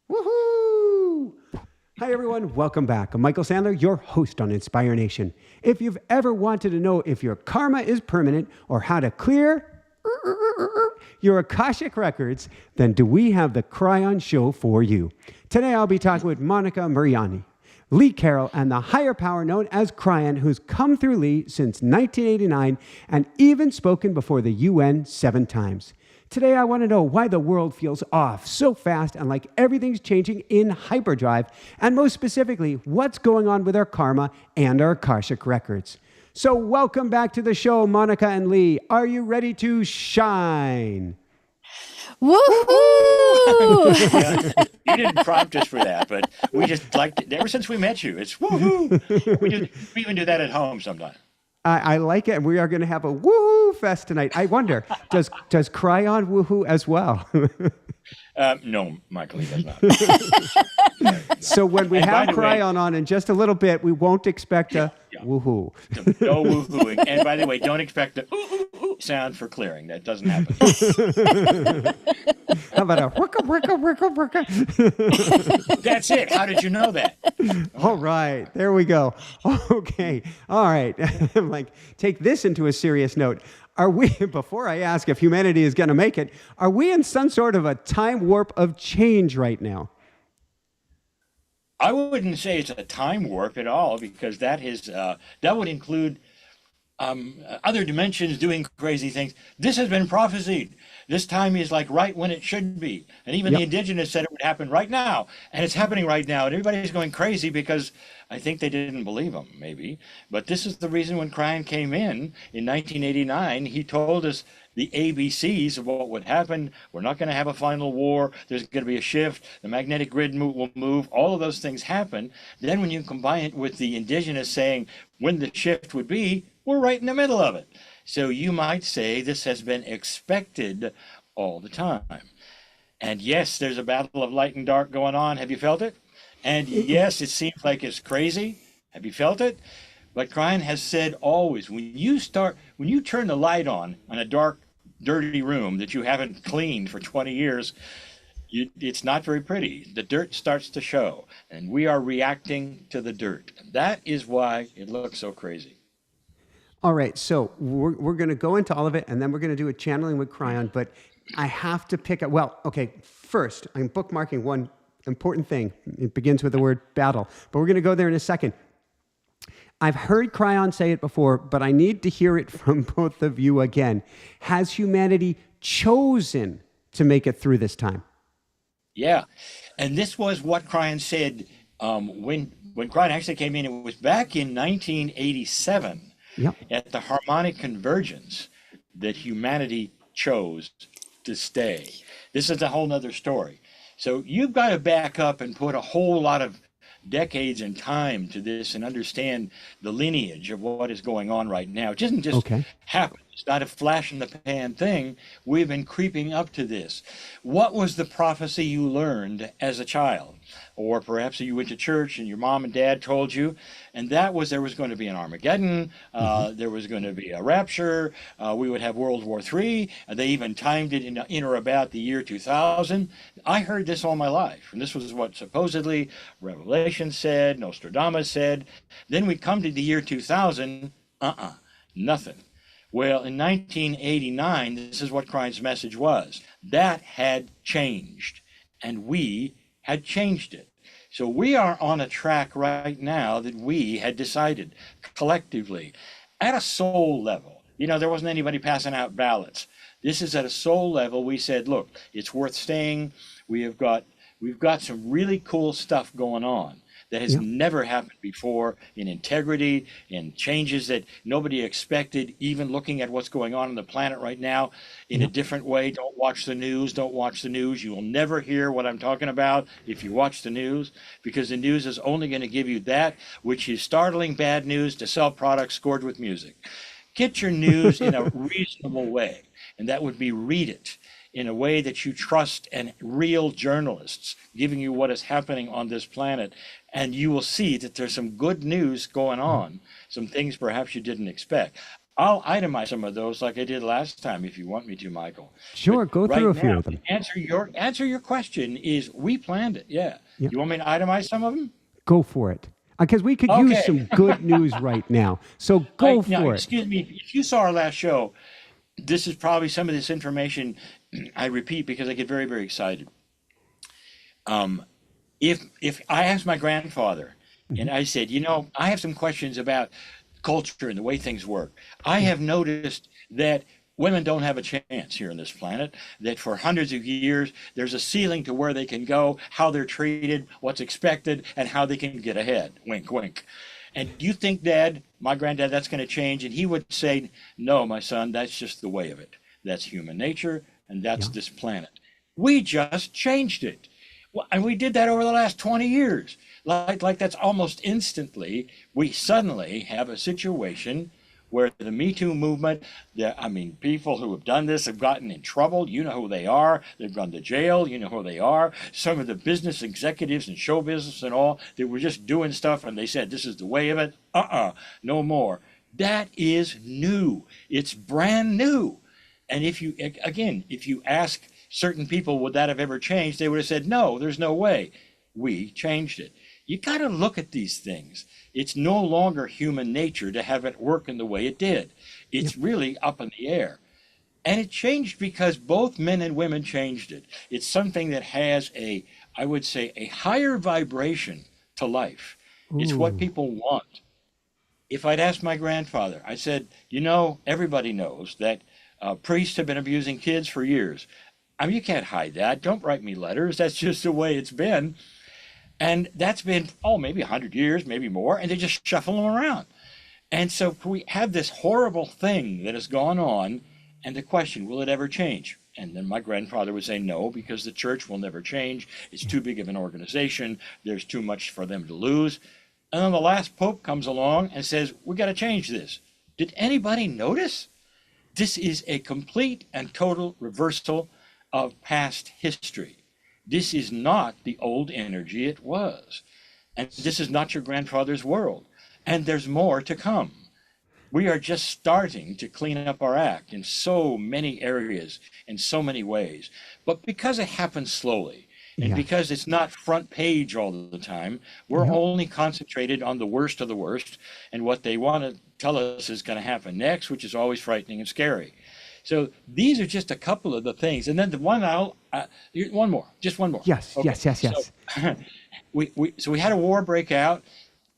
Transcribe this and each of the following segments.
Woohoo! Hi, everyone. Welcome back. I'm Michael Sandler, your host on Inspire Nation. If you've ever wanted to know if your karma is permanent or how to clear your Akashic Records, then do we have the Kryon Show for you. Today, I'll be talking with Monika Muranyi, Lee Carroll, and the higher power known as Kryon, who's come through Lee since 1989 and even spoken before the UN 7 times. Today, I want to know why the world feels off so fast and like everything's changing in hyperdrive, and most specifically, what's going on with our karma and our Akashic records. So welcome back to the show, Monika and Lee. Are you ready to shine? Woohoo! You didn't prompt us for that, but we just liked it. Ever since we met you, it's woohoo! We even do that at home sometimes. I like it, and we are going to have a woohoo fest tonight. I wonder, does Kryon woohoo as well? No, Michael, he does not. So when we have Kryon on in just a little bit, we won't expect a woohoo. No woohooing. And by the way, don't expect the ooh sound for clearing. That doesn't happen. How about a wicka, wicka, wicka, wicka? That's it. How did you know that? All right. There we go. Okay. All right. I'm like, take this into a serious note. Are we, before I ask if humanity is going to make it, are we in some sort of a time warp of change right now? I wouldn't say it's a time warp at all, because that would include other dimensions doing crazy things. This has been prophesied. This time is like right when it should be. And even the indigenous said it would happen right now. And it's happening right now. And everybody's going crazy because I think they didn't believe him, maybe. But this is the reason when Kryon came in 1989, he told us the ABCs of what would happen. We're not going to have a final war. There's going to be a shift. The magnetic grid will move. All of those things happen. Then when you combine it with the indigenous saying when the shift would be, we're right in the middle of it. So you might say this has been expected all the time. And yes, there's a battle of light and dark going on. Have you felt it? And yes, it seems like it's crazy. Have you felt it? But Kryon has said always, when you turn the light on a dark, dirty room that you haven't cleaned for 20 years, it's not very pretty. The dirt starts to show, and we are reacting to the dirt. That is why it looks so crazy. All right, so we're going to go into all of it, and then we're going to do a channeling with Kryon, but I have to pick up, well, okay, first, I'm bookmarking one important thing. It begins with the word battle, but we're going to go there in a second. I've heard Kryon say it before, but I need to hear it from both of you again. Has humanity chosen to make it through this time? Yeah, and this was what Kryon said when Kryon actually came in. It was back in 1987. Yep. At the harmonic convergence that humanity chose to stay. This is a whole nother story. So you've got to back up and put a whole lot of decades in time to this and understand the lineage of what is going on right now. It doesn't just happen. It's not a flash in the pan thing. We've been creeping up to this. What was the prophecy you learned as a child? Or perhaps you went to church and your mom and dad told you, and that was there was going to be an Armageddon, there was going to be a rapture, we would have World War III, and they even timed it in or about the year 2000. I heard this all my life, and this was what supposedly Revelation said, Nostradamus said. Then we come to the year 2000, nothing. Well, in 1989, this is what Kryon's message was. That had changed, and we had changed it. So we are on a track right now that we had decided collectively at a soul level. You know, there wasn't anybody passing out ballots. This is at a soul level. We said, look, it's worth staying. We've got some really cool stuff going on that has never happened before in integrity, in changes that nobody expected, even looking at what's going on the planet right now in a different way. Don't watch the news. Don't watch the news. You will never hear what I'm talking about if you watch the news, because the news is only going to give you that which is startling bad news to sell products scored with music. Get your news in a reasonable way, and that would be read it in a way that you trust and real journalists giving you what is happening on this planet. And you will see that there's some good news going on, some things perhaps you didn't expect. I'll itemize some of those like I did last time if you want me to, Michael. Sure, But go right through a few now, of to them. answer your question is we planned it. Yeah. Yeah, You want me to itemize some of them? go for it. Because we could use Okay. some good news right now. So go Now, for it. excuse me. If you saw our last show, this is probably some of this information I repeat because I get very, very excited. Um, if I asked my grandfather and I said, I have some questions about culture and the way things work. I have noticed that women don't have a chance here on this planet, that for hundreds of years, there's a ceiling to where they can go, how they're treated, what's expected, and how they can get ahead. Wink, wink. And do you think, Dad, my granddad, that's going to change? And he would say, no, my son, that's just the way of it. That's human nature, and that's Yeah. this planet. We just changed it. Well, and we did that over the last 20 years. Like that's almost instantly, we suddenly have a situation where the Me Too movement, people who have done this have gotten in trouble. You know who they are. They've gone to jail. You know who they are. Some of the business executives and show business and all, they were just doing stuff and they said, this is the way of it. No more. That is new. It's brand new. And if you ask certain people, would that have ever changed? They would have said, no, there's no way. We changed it. You got to look at these things. It's no longer human nature to have it work in the way it did. It's really up in the air. And it changed because both men and women changed it. It's something that has I would say, a higher vibration to life. It's what Ooh. people want. If I'd asked my grandfather, I said, everybody knows that priests have been abusing kids for years. You can't hide that. Don't write me letters. That's just the way it's been. And that's been, maybe 100 years, maybe more, and they just shuffle them around. And so we have this horrible thing that has gone on, and the question, will it ever change? And then my grandfather would say no, because the church will never change. It's too big of an organization. There's too much for them to lose. And then the last pope comes along and says, we got to change this. Did anybody notice? This is a complete and total reversal of past history. This is not the old energy it was. And this is not your grandfather's world. And there's more to come. We are just starting to clean up our act in so many areas, in so many ways. But because it happens slowly, and because it's not front page all the time, we're only concentrated on the worst of the worst and what they want to tell us is going to happen next, which is always frightening and scary. So these are just a couple of the things. And then one more. Yes, Okay. yes. So, we had a war break out.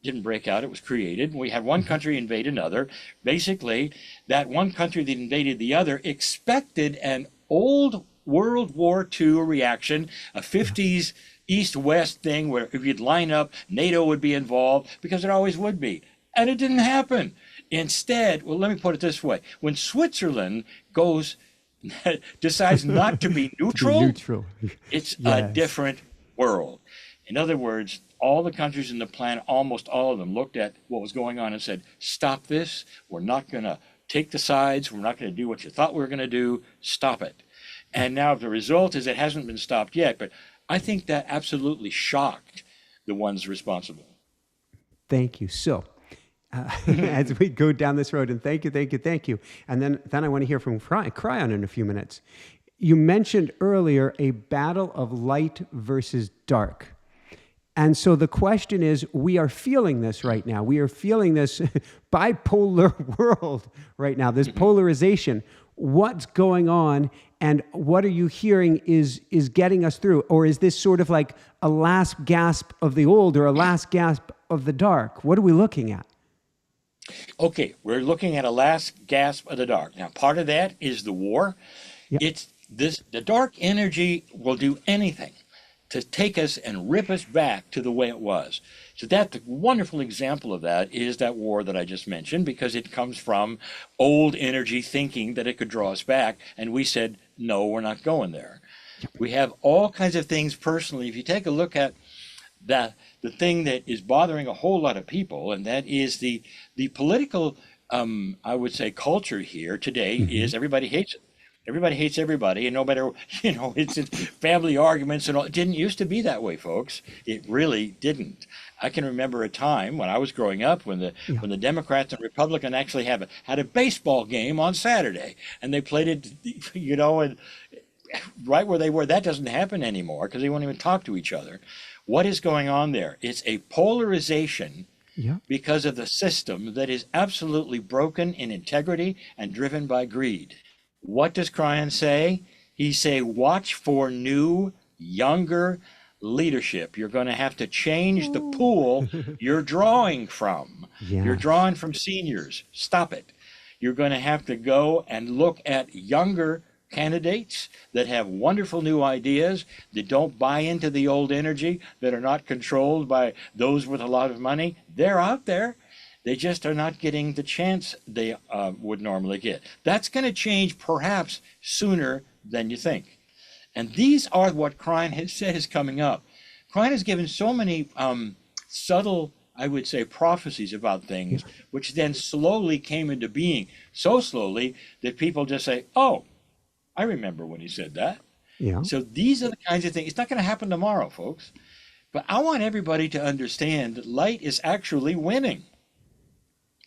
Didn't break out, it was created. We had one country invade another. Basically, that one country that invaded the other expected an old World War II reaction, a 50s East-West thing where if you'd line up, NATO would be involved, because it always would be. And it didn't happen. Instead, well, let me put it this way. When Switzerland decides not to be neutral, it's a different world. In other words, all the countries in the planet, almost all of them, looked at what was going on and said, stop this. We're not going to take the sides. We're not going to do what you thought we were going to do. Stop it. And now the result is it hasn't been stopped yet. But I think that absolutely shocked the ones responsible. Thank you. So, as we go down this road, and thank you. And then I want to hear from Kryon in a few minutes. You mentioned earlier a battle of light versus dark. And so the question is, we are feeling this right now. We are feeling this bipolar world right now, this polarization. What's going on, and what are you hearing is getting us through? Or is this sort of like a last gasp of the old or a last gasp of the dark? What are we looking at? Okay, we're looking at a last gasp of the dark. Now, part of that is the war. Yep. The dark energy will do anything to take us and rip us back to the way it was. So that's a wonderful example of that is that war that I just mentioned, because it comes from old energy thinking that it could draw us back. And we said, no, we're not going there. We have all kinds of things personally. If you take a look at the thing that is bothering a whole lot of people, and that is the political, I would say, culture here today is everybody hates it. Everybody hates everybody, and no matter, it's family arguments and all. It didn't used to be that way, folks. It really didn't. I can remember a time when I was growing up when the Democrats and Republicans actually had a baseball game on Saturday, and they played it, and right where they were. That doesn't happen anymore because they won't even talk to each other. What is going on there? It's a polarization because of the system that is absolutely broken in integrity and driven by greed. What does Kryon say? He say, watch for new, younger leadership. You're going to have to change the pool you're drawing from. Yes. You're drawing from seniors. Stop it. You're going to have to go and look at younger candidates that have wonderful new ideas, that don't buy into the old energy, that are not controlled by those with a lot of money. They're out there. They just are not getting the chance they would normally get. That's going to change perhaps sooner than you think. And these are what Kryon has said is coming up. Kryon has given so many subtle, I would say, prophecies about things, which then slowly came into being, so slowly that people just say, oh, I remember when he said that. Yeah. So these are the kinds of things. It's not going to happen tomorrow, folks. But I want everybody to understand that light is actually winning.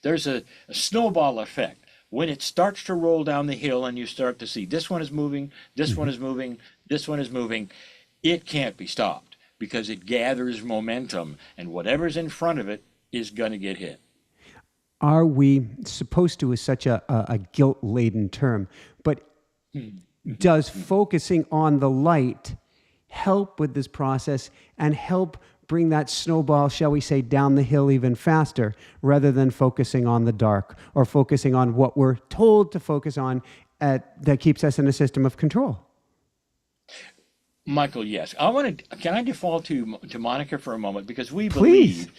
There's a snowball effect. When it starts to roll down the hill and you start to see this one is moving, this one is moving, this one is moving, it can't be stopped because it gathers momentum, and whatever's in front of it is going to get hit. Are we supposed to is such a guilt-laden term, but does focusing on the light help with this process and help bring that snowball, shall we say, down the hill even faster, rather than focusing on the dark or focusing on what we're told to focus on that keeps us in a system of control? Michael, yes. Can I default to Monika for a moment? Because we believe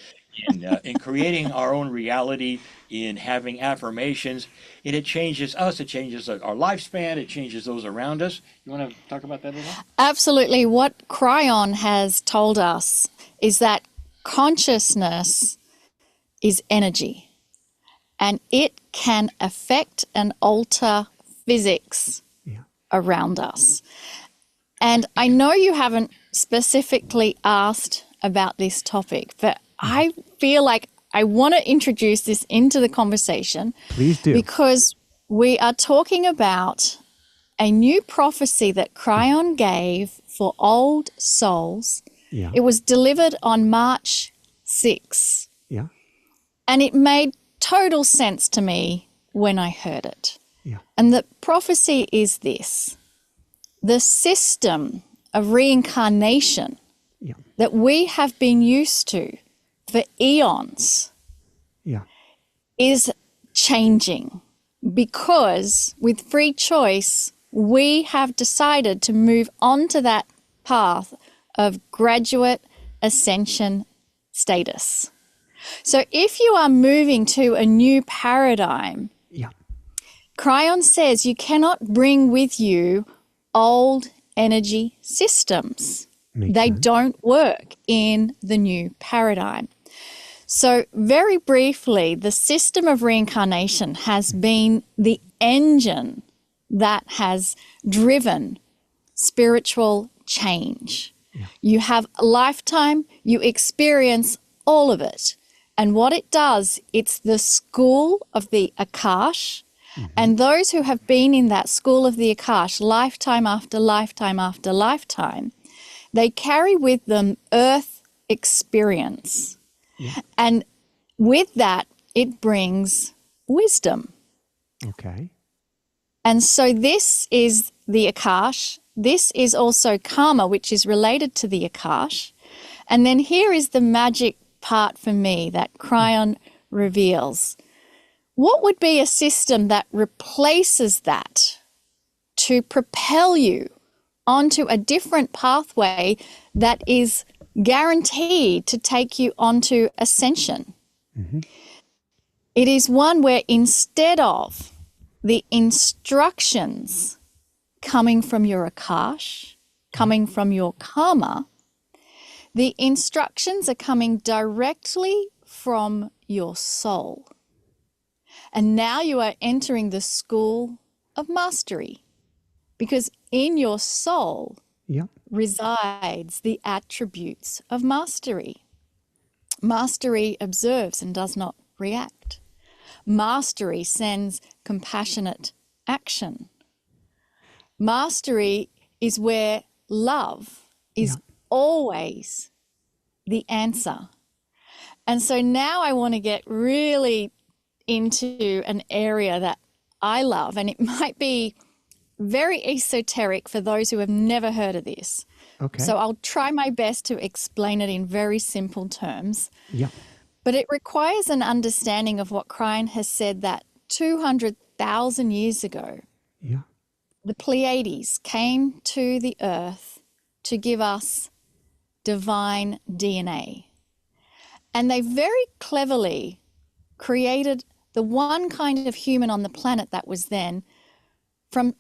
in creating our own reality, in having affirmations, and it changes us, it changes our lifespan, it changes those around us. You want to talk about that a little? Absolutely. What Kryon has told us is that consciousness is energy, and it can affect and alter physics around us. And I know you haven't specifically asked about this topic, but I feel like I want to introduce this into the conversation. Please do. Because we are talking about a new prophecy that Kryon gave for old souls. Yeah. It was delivered on March 6. Yeah. And it made total sense to me when I heard it. Yeah. And the prophecy is this: the system of reincarnation that we have been used to for eons is changing, because with free choice, we have decided to move on to that path of graduate ascension status. So if you are moving to a new paradigm, Kryon says you cannot bring with you old energy systems. They don't work in the new paradigm. So very briefly, the system of reincarnation has been the engine that has driven spiritual change. You have a lifetime, you experience all of it. And what it does, it's the school of the akash. And those who have been in that school of the akash lifetime after lifetime after lifetime, they carry with them earth experience. And with that, it brings wisdom. Okay. And so this is the akash. This is also karma, which is related to the akash. And then here is the magic part for me that Kryon reveals. What would be a system that replaces that to propel you onto a different pathway that is guaranteed to take you onto ascension? It is one where instead of the instructions coming from your akash, coming from your karma, the instructions are coming directly from your soul. And now you are entering the school of mastery. because in your soul Yep. resides the attributes of mastery. Mastery observes and does not react. Mastery sends compassionate action. Mastery is where love is always the answer. And so now I want to get really into an area that I love, and it might be very esoteric for those who have never heard of this. Okay. So I'll try my best to explain it in very simple terms. Yeah. But it requires an understanding of what Kryon has said, that 200,000 years ago, the Pleiades came to the earth to give us divine DNA. And they very cleverly created the one kind of human on the planet that was then, from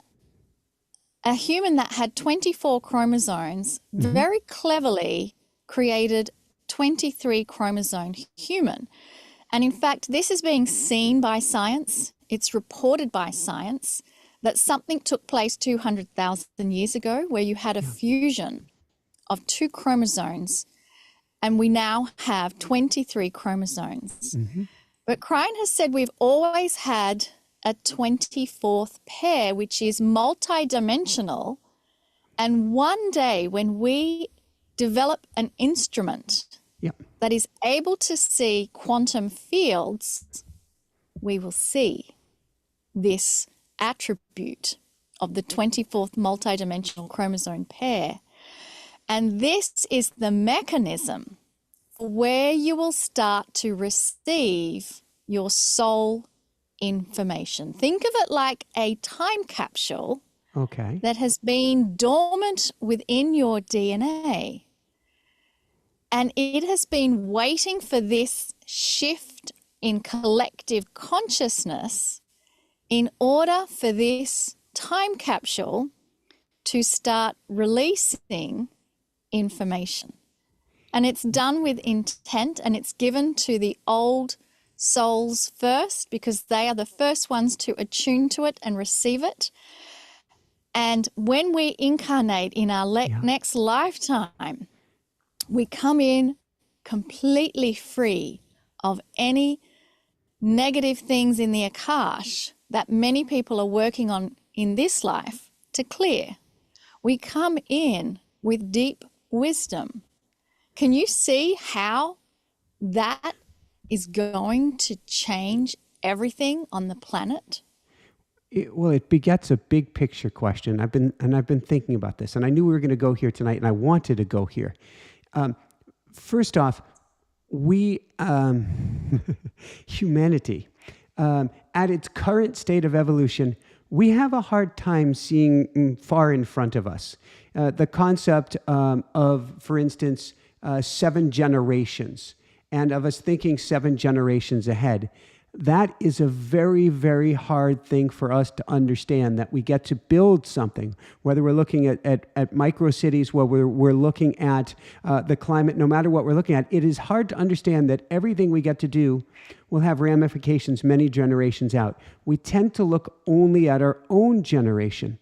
a human that had 24 chromosomes, very cleverly created 23 chromosome human. And in fact, this is being seen by science. It's reported by science that something took place 200,000 years ago where you had a fusion of 2 chromosomes, and we now have 23 chromosomes. But Kryon has said we've always had a 24th pair, which is multi-dimensional. And one day when we develop an instrument that is able to see quantum fields, we will see this attribute of the 24th multidimensional chromosome pair. And this is the mechanism where you will start to receive your soul information. Think of it like a time capsule that has been dormant within your DNA. And it has been waiting for this shift in collective consciousness in order for this time capsule to start releasing information. And it's done with intent, and it's given to the old souls first because they are the first ones to attune to it and receive it. And when we incarnate in our next lifetime, we come in completely free of any negative things in the akash that many people are working on in this life to clear. We come in with deep wisdom. Can you see how that is going to change everything on the planet? It begets a big picture question. I've been thinking about this, and I knew we were going to go here tonight, and I wanted to go here. First off, we humanity, at its current state of evolution, we have a hard time seeing far in front of us. The concept of, for instance, 7 generations, and of us thinking 7 generations ahead. That is a very, very hard thing for us to understand, that we get to build something, whether we're looking at micro cities, where we're looking at the climate, no matter what we're looking at. It is hard to understand that everything we get to do will have ramifications many generations out. We tend to look only at our own generation.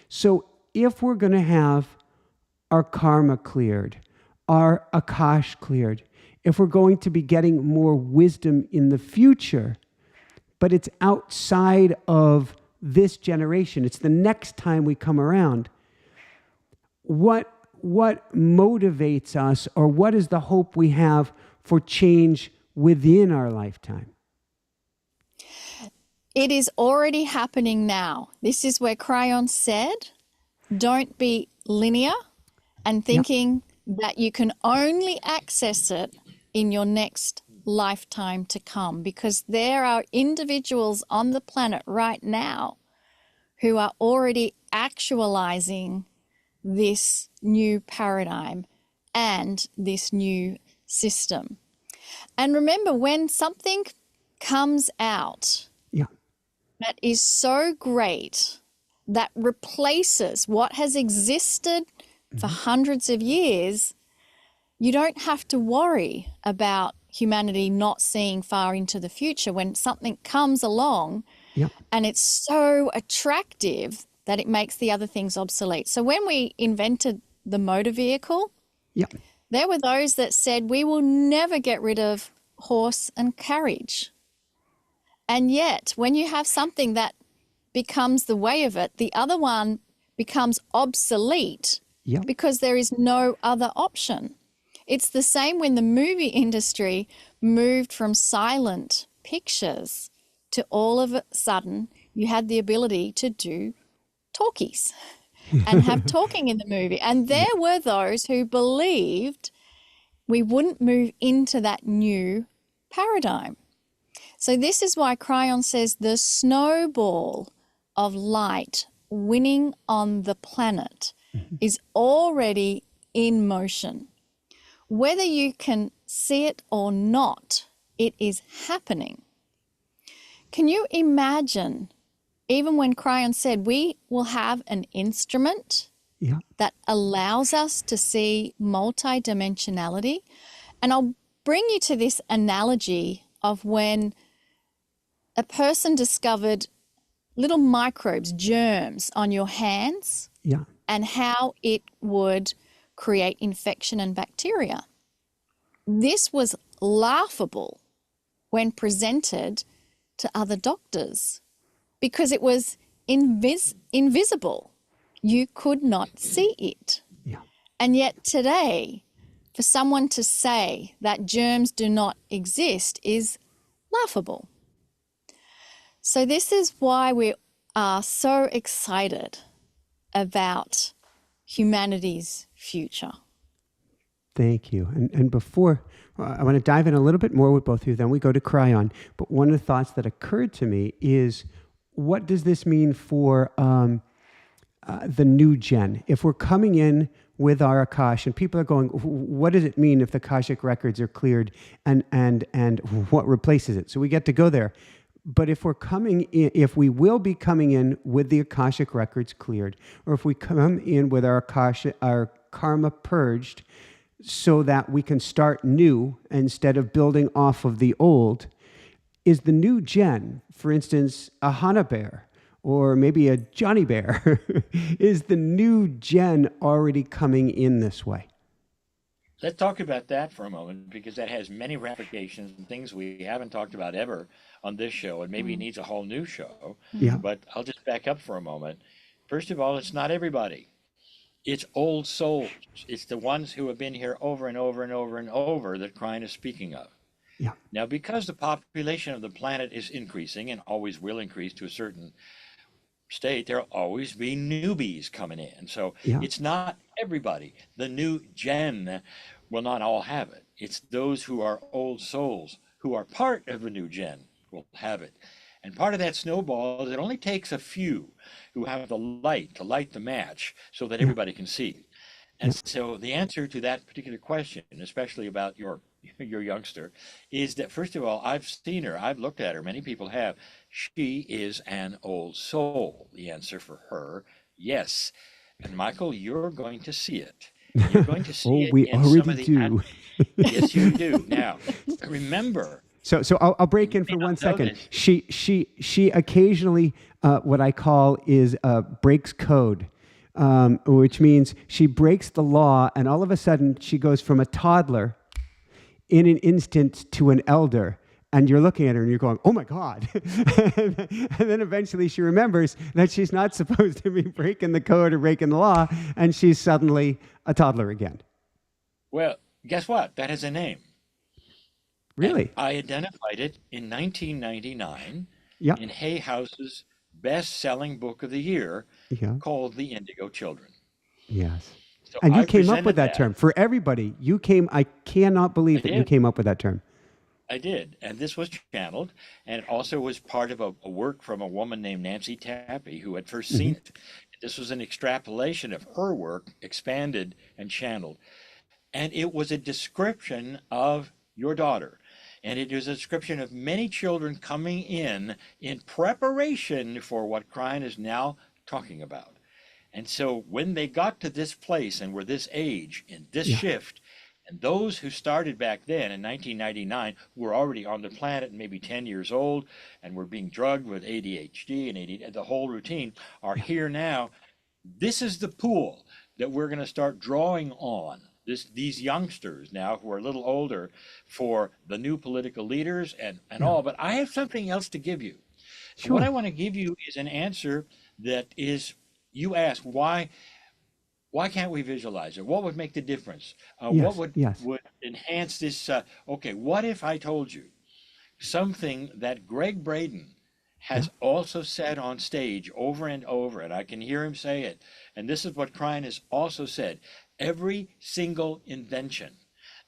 So if we're going to have our karma cleared, our akash cleared, if we're going to be getting more wisdom in the future, but it's outside of this generation, it's the next time we come around, what motivates us, or what is the hope we have for change within our lifetime? It is already happening now. This is where Kryon said, don't be linear and thinking that you can only access it in your next lifetime to come, because there are individuals on the planet right now who are already actualizing this new paradigm and this new system. And remember, when something comes out that is so great that replaces what has existed for hundreds of years, you don't have to worry about humanity not seeing far into the future. When something comes along and it's so attractive that it makes the other things obsolete. So when we invented the motor vehicle, there were those that said we will never get rid of horse and carriage. And yet, when you have something that becomes the way of it, the other one becomes obsolete because there is no other option. It's the same when the movie industry moved from silent pictures to all of a sudden you had the ability to do talkies and have talking in the movie. And there were those who believed we wouldn't move into that new paradigm. So this is why Kryon says the snowball of light winning on the planet is already in motion. Whether you can see it or not, it is happening. Can you imagine, even when Kryon said we will have an instrument that allows us to see multi-dimensionality? And I'll bring you to this analogy of when a person discovered little microbes, germs on your hands and how it would create infection and bacteria. This was laughable when presented to other doctors because it was invisible. You could not see it. And yet today, for someone to say that germs do not exist is laughable. So this is why we are so excited about humanity's future. Thank you. And before, I want to dive in a little bit more with both of you, then we go to Kryon. But one of the thoughts that occurred to me is, what does this mean for the new gen? If we're coming in with our akash and people are going, what does it mean if the Akashic records are cleared and what replaces it? So we get to go there. But if we're coming in, if we will be coming in with the Akashic records cleared, or if we come in with our karma purged, so that we can start new instead of building off of the old, is the new gen, for instance, a Hana Bear or maybe a Johnny Bear, is the new gen already coming in this way? Let's talk about that for a moment, because that has many ramifications and things we haven't talked about ever on this show, and maybe needs a whole new show. But I'll just back up for a moment. First of all, it's not everybody. It's old souls. It's the ones who have been here over and over and over and over that Kryon is speaking of. Now, because the population of the planet is increasing and always will increase to a certain state, there'll always be newbies coming in. So it's not everybody. The new gen will not all have it. It's those who are old souls who are part of a new gen will have it. And part of that snowball is it only takes a few who have the light to light the match so that everybody can see. And so the answer to that particular question, especially about your youngster, is that, first of all, I've seen her, I've looked at her, many people have. She is an old soul. The answer for her, yes. And Michael, you're going to see it. You're going to see it we in already some of the do. Yes, you do. Now, remember. So I'll break in for 1 second. She occasionally what I call is breaks code, which means she breaks the law, and all of a sudden she goes from a toddler in an instant to an elder. And you're looking at her and you're going, oh my God. And then eventually she remembers that she's not supposed to be breaking the code or breaking the law, and she's suddenly a toddler again. Well, guess what? That has a name. Really? And I identified it in 1999 in Hay House's best-selling book of the year called The Indigo Children. Yes. So and you came up with that term. For everybody, I cannot believe that you came up with that term. I did. And this was channeled, and it also was part of a work from a woman named Nancy Tappy, who had first seen it. This was an extrapolation of her work, expanded and channeled. And it was a description of your daughter. And it is a description of many children coming in preparation for what Kryon is now talking about. And so when they got to this place and were this age in this shift, And those who started back then in 1999 were already on the planet and maybe 10 years old and were being drugged with ADHD and ADD, the whole routine, are here now. This is the pool that we're going to start drawing on. These youngsters now who are a little older for the new political leaders and all. But I have something else to give you. So what I want to give you is an answer that is, you ask, why can't we visualize it? What would make the difference? What would enhance this? Okay, what if I told you something that Greg Braden has also said on stage over and over, and I can hear him say it, and this is what Kryon has also said: every single invention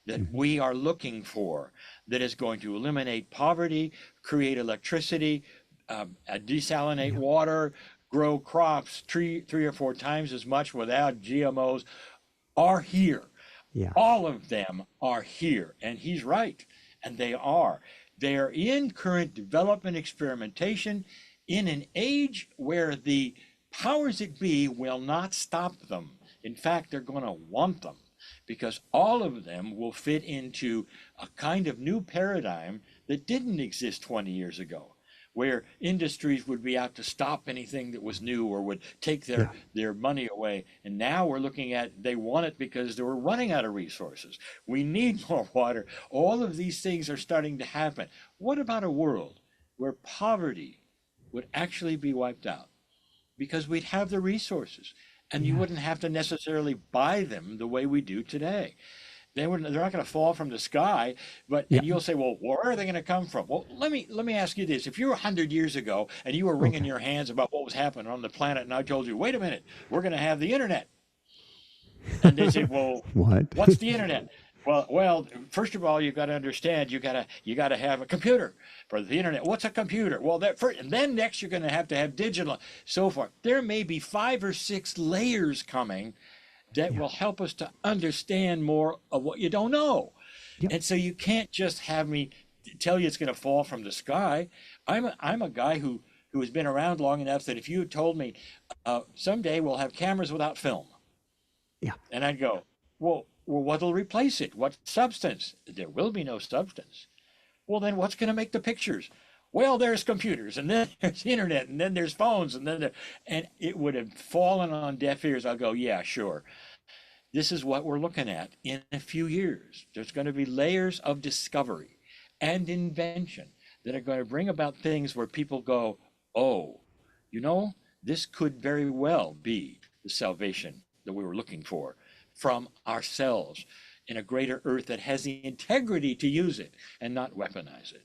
that we are looking for that is going to eliminate poverty, create electricity, desalinate water, grow crops 3 or 4 times as much without GMOs, are here. All of them are here. And he's right. And they are. They are in current development experimentation in an age where the powers that be will not stop them. In fact, they're going to want them, because all of them will fit into a kind of new paradigm that didn't exist 20 years ago, where industries would be out to stop anything that was new or would take their money away. And now we're looking at, they want it because they were running out of resources. We need more water. All of these things are starting to happen. What about a world where poverty would actually be wiped out? Because we'd have the resources, and you wouldn't have to necessarily buy them the way we do today. They're not going to fall from the sky, but and you'll say, well, where are they going to come from? Well, let me ask you this: if you were 100 years ago and you were wringing your hands about what was happening on the planet, and I told you, wait a minute, we're going to have the internet, and they say, well, what's the internet? Well, first of all, you've got to understand, you got to have a computer for the internet. What's a computer? Well, and then next you're going to have digital, so forth. There may be 5 or 6 layers coming that will help us to understand more of what you don't know. And so you can't just have me tell you it's going to fall from the sky. I'm a guy who has been around long enough that if you told me someday we'll have cameras without film, and I'd go, well, what'll replace it? What substance? There will be no substance. Well, then what's going to make the pictures? Well, there's computers, and then there's the internet, and then there's phones, and it would have fallen on deaf ears. I'll go, yeah, sure. This is what we're looking at in a few years. There's going to be layers of discovery and invention that are going to bring about things where people go, oh, this could very well be the salvation that we were looking for from ourselves in a greater earth that has the integrity to use it and not weaponize it.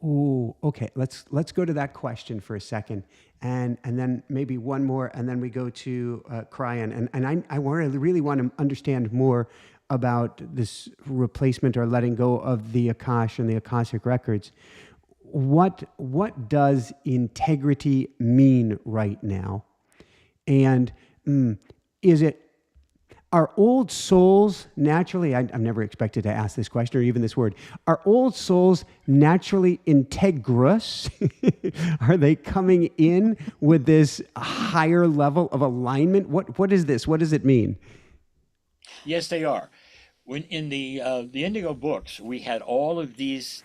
Oh, okay. Let's go to that question for a second, and then maybe one more, and then we go to Kryon. And I really want to understand more about this replacement or letting go of the Akash and the Akashic Records. What does integrity mean right now? And are old souls naturally, I've never expected to ask this question or even this word, are old souls naturally integrous? Are they coming in with this higher level of alignment? What is this? What does it mean? Yes, they are. When in the Indigo books, we had all of these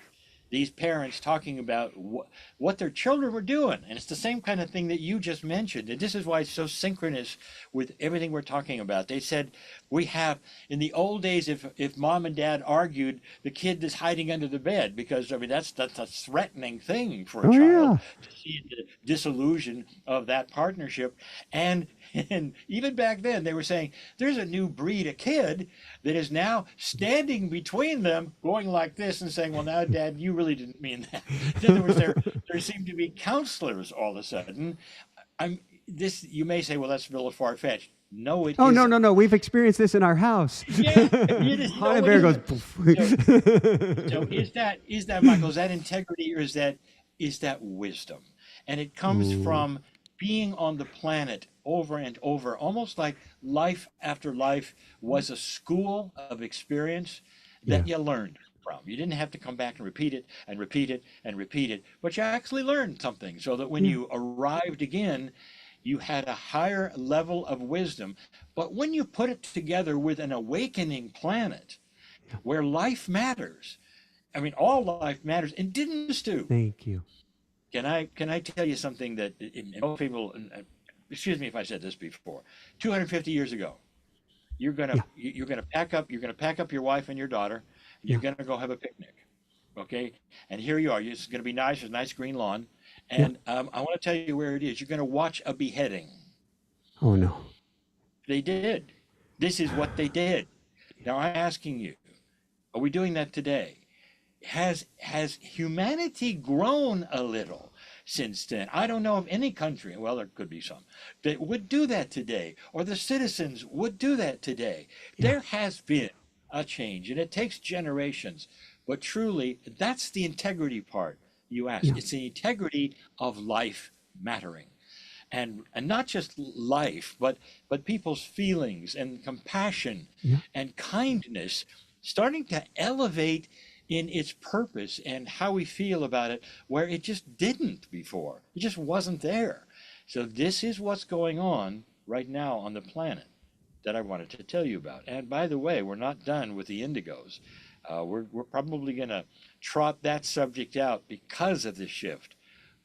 parents talking about what their children were doing. And it's the same kind of thing that you just mentioned. And this is why it's so synchronous with everything we're talking about. They said, we have, in the old days, if mom and dad argued, the kid is hiding under the bed, because, that's a threatening thing for a child to see the disillusion of that partnership. And even back then, they were saying, there's a new breed of kid that is now standing between them, going like this and saying, well, now, Dad, you really didn't mean that. In other words, there seemed to be counselors all of a sudden. You may say, well, that's a little far-fetched. No, it isn't. No. We've experienced this in our house. Yeah, it is. Haunted bear goes poof. So is that, Michael, is that integrity, or is that wisdom? And it comes from being on the planet over and over, almost like life after life was a school of experience that you learned from. You didn't have to come back and repeat it and repeat it and repeat it, but you actually learned something, so that when you arrived again, you had a higher level of wisdom. But when you put it together with an awakening planet, where life matters. I mean, all life matters, and didn't used to. Thank you. Can I tell you something that most people, excuse me if I said this before, 250 years ago, you're gonna pack up your wife and your daughter, and you're gonna go have a picnic, okay? And here you are. It's gonna be nice. There's a nice green lawn, and I want to tell you where it is. You're gonna watch a beheading. Oh no. They did. This is what they did. Now I'm asking you, are we doing that today? Has humanity grown a little since then? I don't know of any country, well, there could be some, that would do that today, or the citizens would do that today. There has been a change, and it takes generations. But truly, that's the integrity part you asked. It's the integrity of life mattering. And not just life, but people's feelings and compassion and kindness starting to elevate in its purpose and how we feel about it, where it just didn't before. It just wasn't there. So this is what's going on right now on the planet that I wanted to tell you about. And by the way, we're not done with the indigos. We're probably going to trot that subject out because of the shift,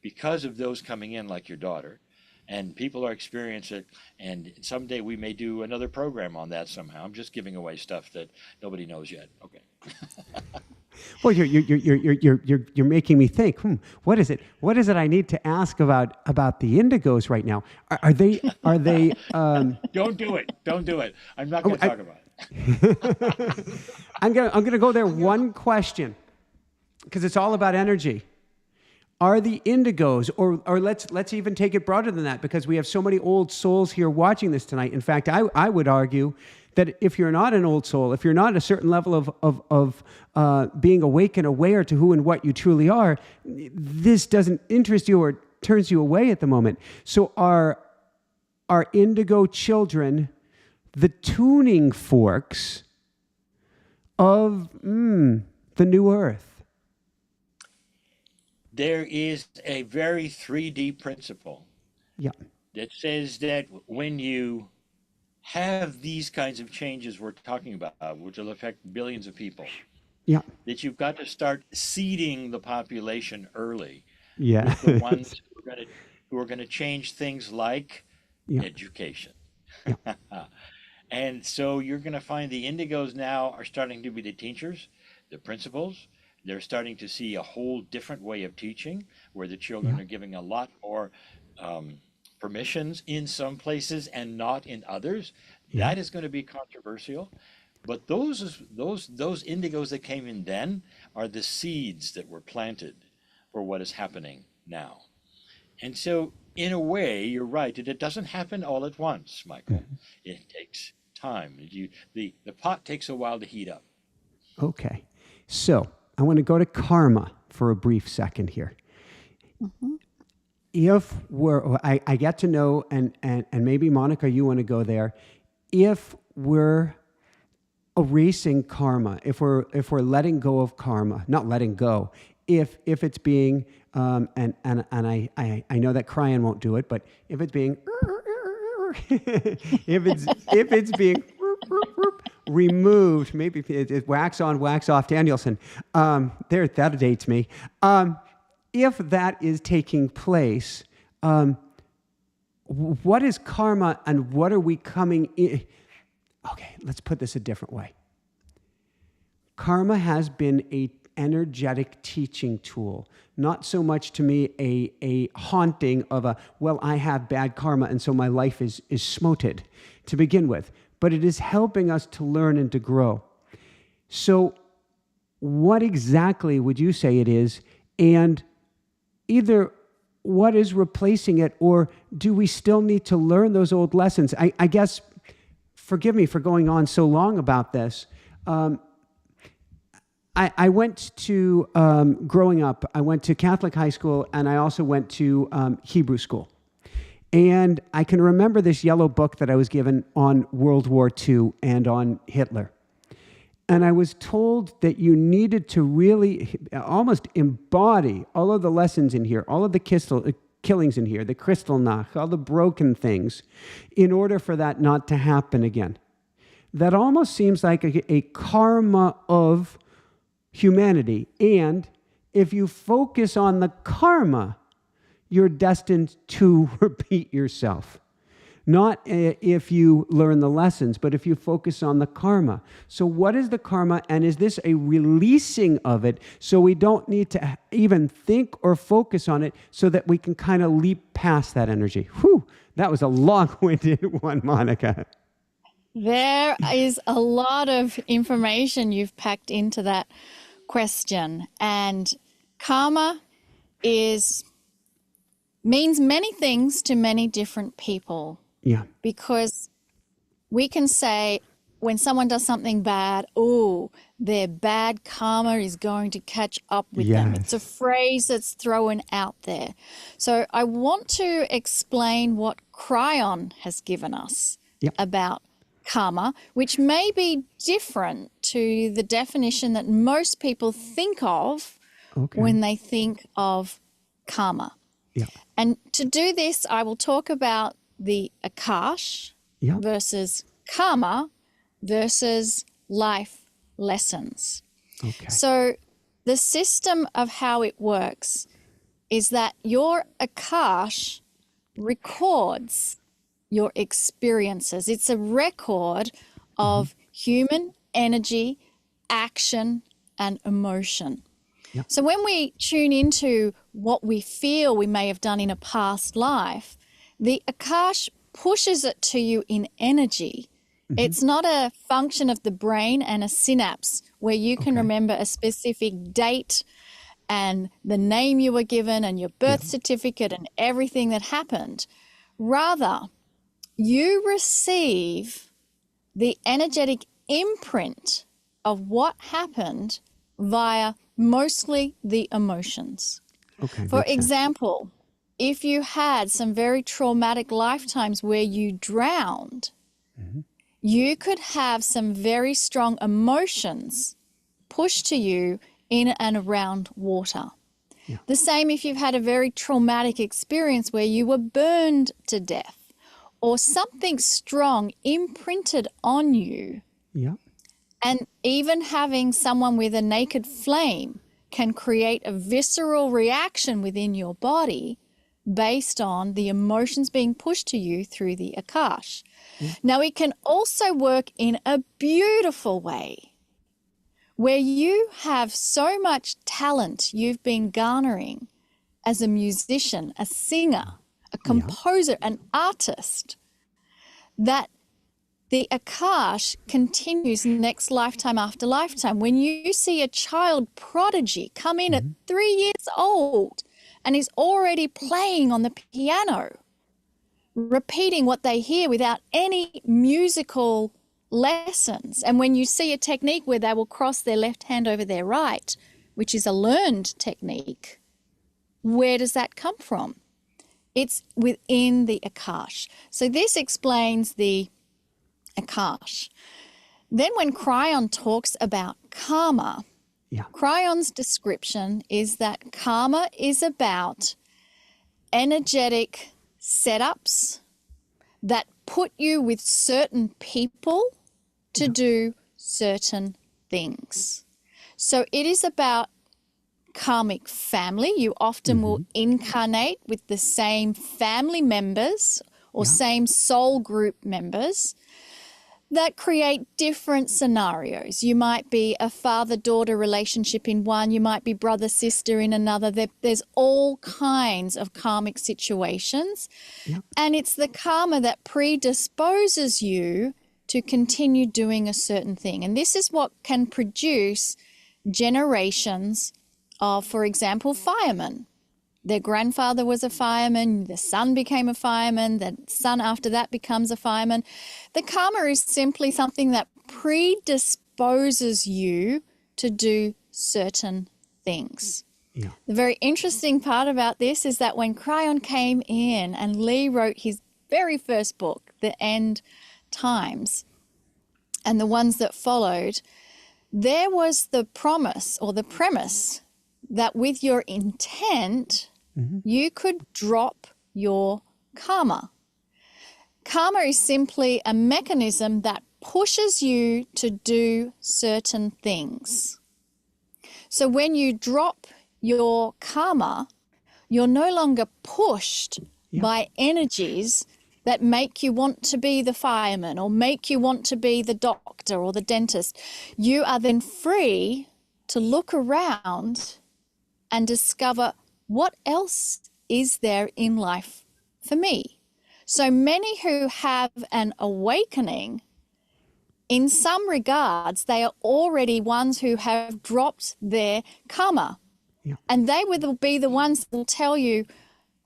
because of those coming in like your daughter. And people are experiencing it, and someday we may do another program on that somehow. I'm just giving away stuff that nobody knows yet. Okay. Well, you're making me think. What is it? What is it I need to ask about the indigos right now? Are they? Don't do it. Don't do it. I'm not going to talk about it. I'm gonna go there. One question, because it's all about energy. Are the indigos, or let's even take it broader than that, because we have so many old souls here watching this tonight. In fact, I would argue that if you're not an old soul, if you're not at a certain level of being awake and aware to who and what you truly are, this doesn't interest you or turns you away at the moment. So are indigo children the tuning forks of the new earth? There is a very 3D principle that says that when you have these kinds of changes we're talking about, which will affect billions of people, that you've got to start seeding the population early with the ones who are going to change things like education. And so you're going to find the indigos now are starting to be the teachers, the principals. They're starting to see a whole different way of teaching, where the children are giving a lot more permissions in some places and not in others. That is going to be controversial. But those indigos that came in then are the seeds that were planted for what is happening now. And so, in a way, you're right. It doesn't happen all at once, Michael. It takes time. The pot takes a while to heat up. Okay. So I want to go to karma for a brief second here. If I get to know, and maybe Monica, you want to go there. If we're erasing karma, if we're letting go of karma, not letting go, if it's being, and I know that Kryon won't do it, but if it's being, if it's being removed, maybe it's wax on, wax off, Danielson. That dates me. If that is taking place, what is karma and what are we coming in? Okay, let's put this a different way. Karma has been an energetic teaching tool, not so much to me a haunting of I have bad karma and so my life is smoted to begin with, but it is helping us to learn and to grow. So what exactly would you say it is? And either what is replacing it, or do we still need to learn those old lessons? I guess, forgive me for going on so long about this. I went to, growing up, I went to Catholic high school, and I also went to Hebrew school. And I can remember this yellow book that I was given on World War II and on Hitler. And I was told that you needed to really almost embody all of the lessons in here, all of the killings in here, the Kristallnacht, all the broken things, in order for that not to happen again. that almost seems like a karma of humanity. And if you focus on the karma, you're destined to repeat yourself. Not if you learn the lessons, but if you focus on the karma. So what is the karma, and is this a releasing of it so we don't need to even think or focus on it so that we can kind of leap past that energy? Whew, that was a long-winded one, Monika. There is a lot of information you've packed into that question. And karma means many things to many different people. Yeah. Because we can say when someone does something bad, oh, their bad karma is going to catch up with them. It's a phrase that's thrown out there. So I want to explain what Kryon has given us about karma, which may be different to the definition that most people think of when they think of karma. Yeah. And to do this, I will talk about the akash versus karma versus life lessons. Okay. So the system of how it works is that your akash records your experiences. It's a record of human energy, action, and emotion. Yep. So when we tune into what we feel we may have done in a past life, the akash pushes it to you in energy. It's not a function of the brain and a synapse where you can remember a specific date and the name you were given and your birth certificate and everything that happened. Rather, you receive the energetic imprint of what happened via mostly the emotions. Okay. For example, if you had some very traumatic lifetimes where you drowned, you could have some very strong emotions pushed to you in and around water. Yeah. The same if you've had a very traumatic experience where you were burned to death or something strong imprinted on you. Yeah. And even having someone with a naked flame can create a visceral reaction within your body based on the emotions being pushed to you through the akash. Now, it can also work in a beautiful way where you have so much talent you've been garnering as a musician, a singer, a composer, an artist, that the akash continues next lifetime after lifetime. When you see a child prodigy come in at 3 years old and is already playing on the piano, repeating what they hear without any musical lessons. And when you see a technique where they will cross their left hand over their right, which is a learned technique, where does that come from? It's within the akash. So this explains the akash. Then when Kryon talks about karma, Kryon's description is that karma is about energetic setups that put you with certain people to do certain things. So it is about karmic family. You often will incarnate with the same family members or same soul group members that create different scenarios. You might be a father-daughter relationship in one, you might be brother-sister in another. There's all kinds of karmic situations. And it's the karma that predisposes you to continue doing a certain thing. And this is what can produce generations of, for example, firemen. Their grandfather was a fireman, the son became a fireman, the son after that becomes a fireman. The karma is simply something that predisposes you to do certain things. The very interesting part about this is that when Kryon came in and Lee wrote his very first book, The End Times, and the ones that followed, there was the promise or the premise that with your intent, you could drop your karma. Karma is simply a mechanism that pushes you to do certain things. So when you drop your karma, you're no longer pushed by energies that make you want to be the fireman or make you want to be the doctor or the dentist. You are then free to look around and discover what else is there in life for me. So many who have an awakening, in some regards, they are already ones who have dropped their karma. Yeah. And they will be the ones that will tell you,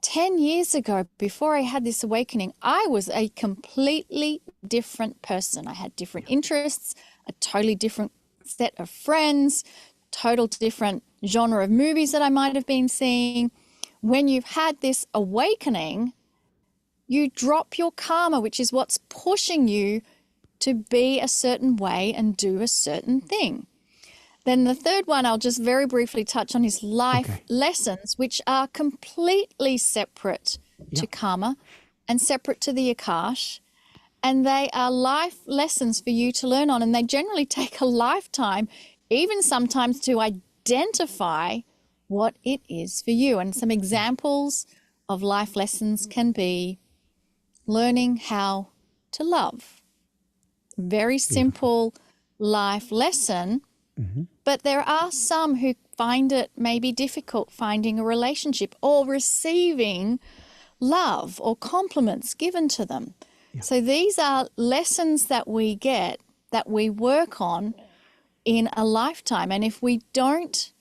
10 years ago, before I had this awakening, I was a completely different person. I had different interests, a totally different set of friends, total different genre of movies that I might have been seeing. When you've had this awakening, you drop your karma, which is what's pushing you to be a certain way and do a certain thing. Then the third one I'll just very briefly touch on is life lessons, which are completely separate to karma and separate to the akash. And they are life lessons for you to learn on. And they generally take a lifetime, even sometimes to identify what it is for you. And some examples of life lessons can be learning how to love. Very simple life lesson. But there are some who find it maybe difficult finding a relationship or receiving love or compliments given to them. Yeah. So these are lessons that we get, that we work on in a lifetime. And if we don't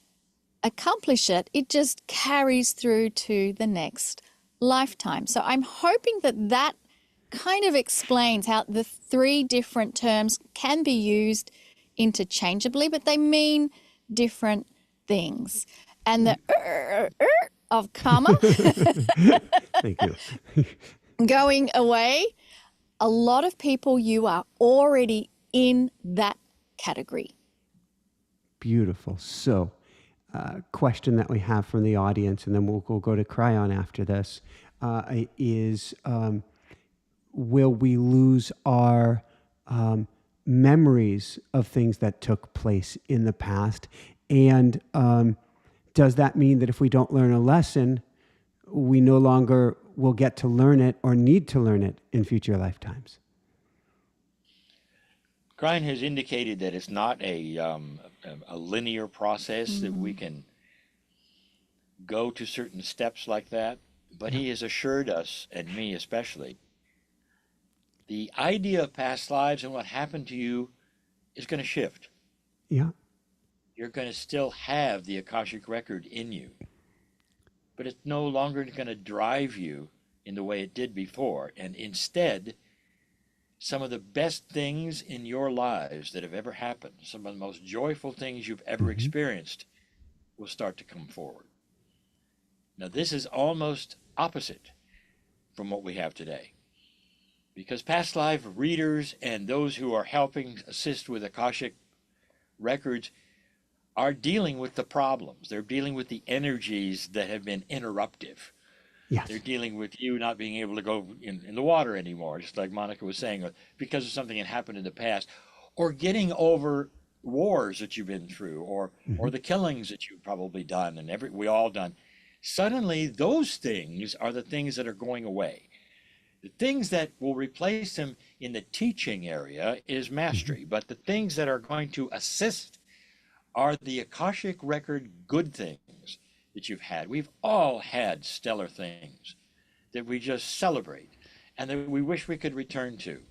accomplish it, it just carries through to the next lifetime. So I'm hoping that that kind of explains how the three different terms can be used interchangeably, but they mean different things. And the of karma Thank you. going away, a lot of people, you are already in that category. Beautiful. So, question that we have from the audience, and then we'll go to Kryon after this, is will we lose our memories of things that took place in the past? And does that mean that if we don't learn a lesson, we no longer will get to learn it or need to learn it in future lifetimes? Kryon has indicated that it's not a linear process, that we can go to certain steps like that, but he has assured us, and me especially, the idea of past lives and what happened to you is going to shift. Yeah. You're going to still have the Akashic record in you, but it's no longer going to drive you in the way it did before. And instead, some of the best things in your lives that have ever happened, some of the most joyful things you've ever experienced, will start to come forward. Now, this is almost opposite from what we have today, because past life readers and those who are helping assist with Akashic records are dealing with the problems. They're dealing with the energies that have been interruptive. Yes. They're dealing with you not being able to go in the water anymore, just like Monika was saying, because of something that happened in the past, or getting over wars that you've been through, or the killings that you've probably done, and we all done. Suddenly, those things are the things that are going away. The things that will replace them in the teaching area is mastery, but the things that are going to assist are the Akashic record good things that you've had. We've all had stellar things that we just celebrate and that we wish we could return to.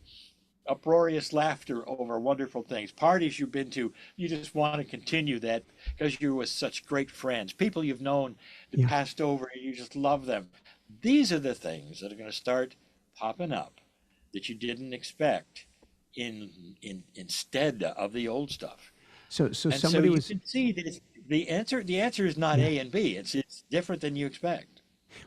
Uproarious laughter over wonderful things. Parties you've been to, you just want to continue that because you're with such great friends. People you've known that passed over and you just love them. These are the things that are going to start popping up that you didn't expect instead of the old stuff. So somebody was. You can see that it's, the answer is not A and B. It's different than you expect.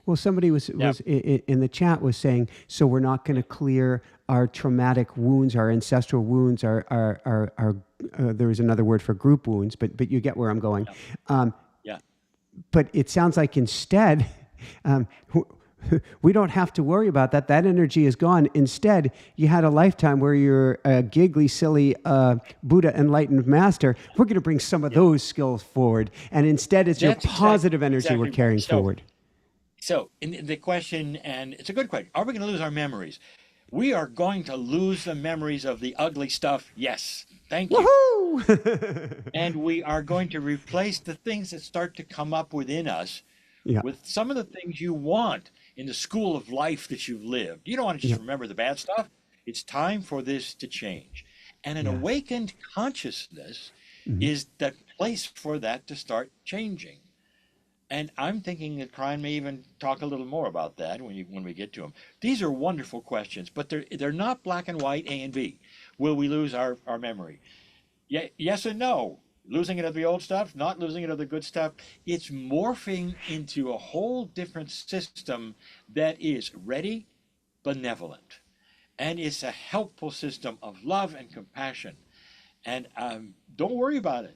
Well, somebody was in the chat was saying, so we're not going to clear our traumatic wounds, our ancestral wounds, our there was another word for group wounds, but you get where I'm going. Yeah. But it sounds like instead, we don't have to worry about that. That energy is gone. Instead, you had a lifetime where you're a giggly, silly Buddha enlightened master. We're going to bring some of those skills forward. And instead, it's your positive energy we're carrying forward. So in the question, and it's a good question, are we going to lose our memories? We are going to lose the memories of the ugly stuff. Yes. Thank you. Woohoo! And we are going to replace the things that start to come up within us with some of the things you want in the school of life that you've lived. You don't want to just remember the bad stuff. It's time for this to change. And an awakened consciousness is the place for that to start changing. And I'm thinking that Kryon may even talk a little more about that when we get to them. These are wonderful questions, but they're not black and white, A and B. Will we lose our memory? Yes and no. Losing it of the old stuff, not losing it of the good stuff. It's morphing into a whole different system that is ready, benevolent, and it's a helpful system of love and compassion. And don't worry about it.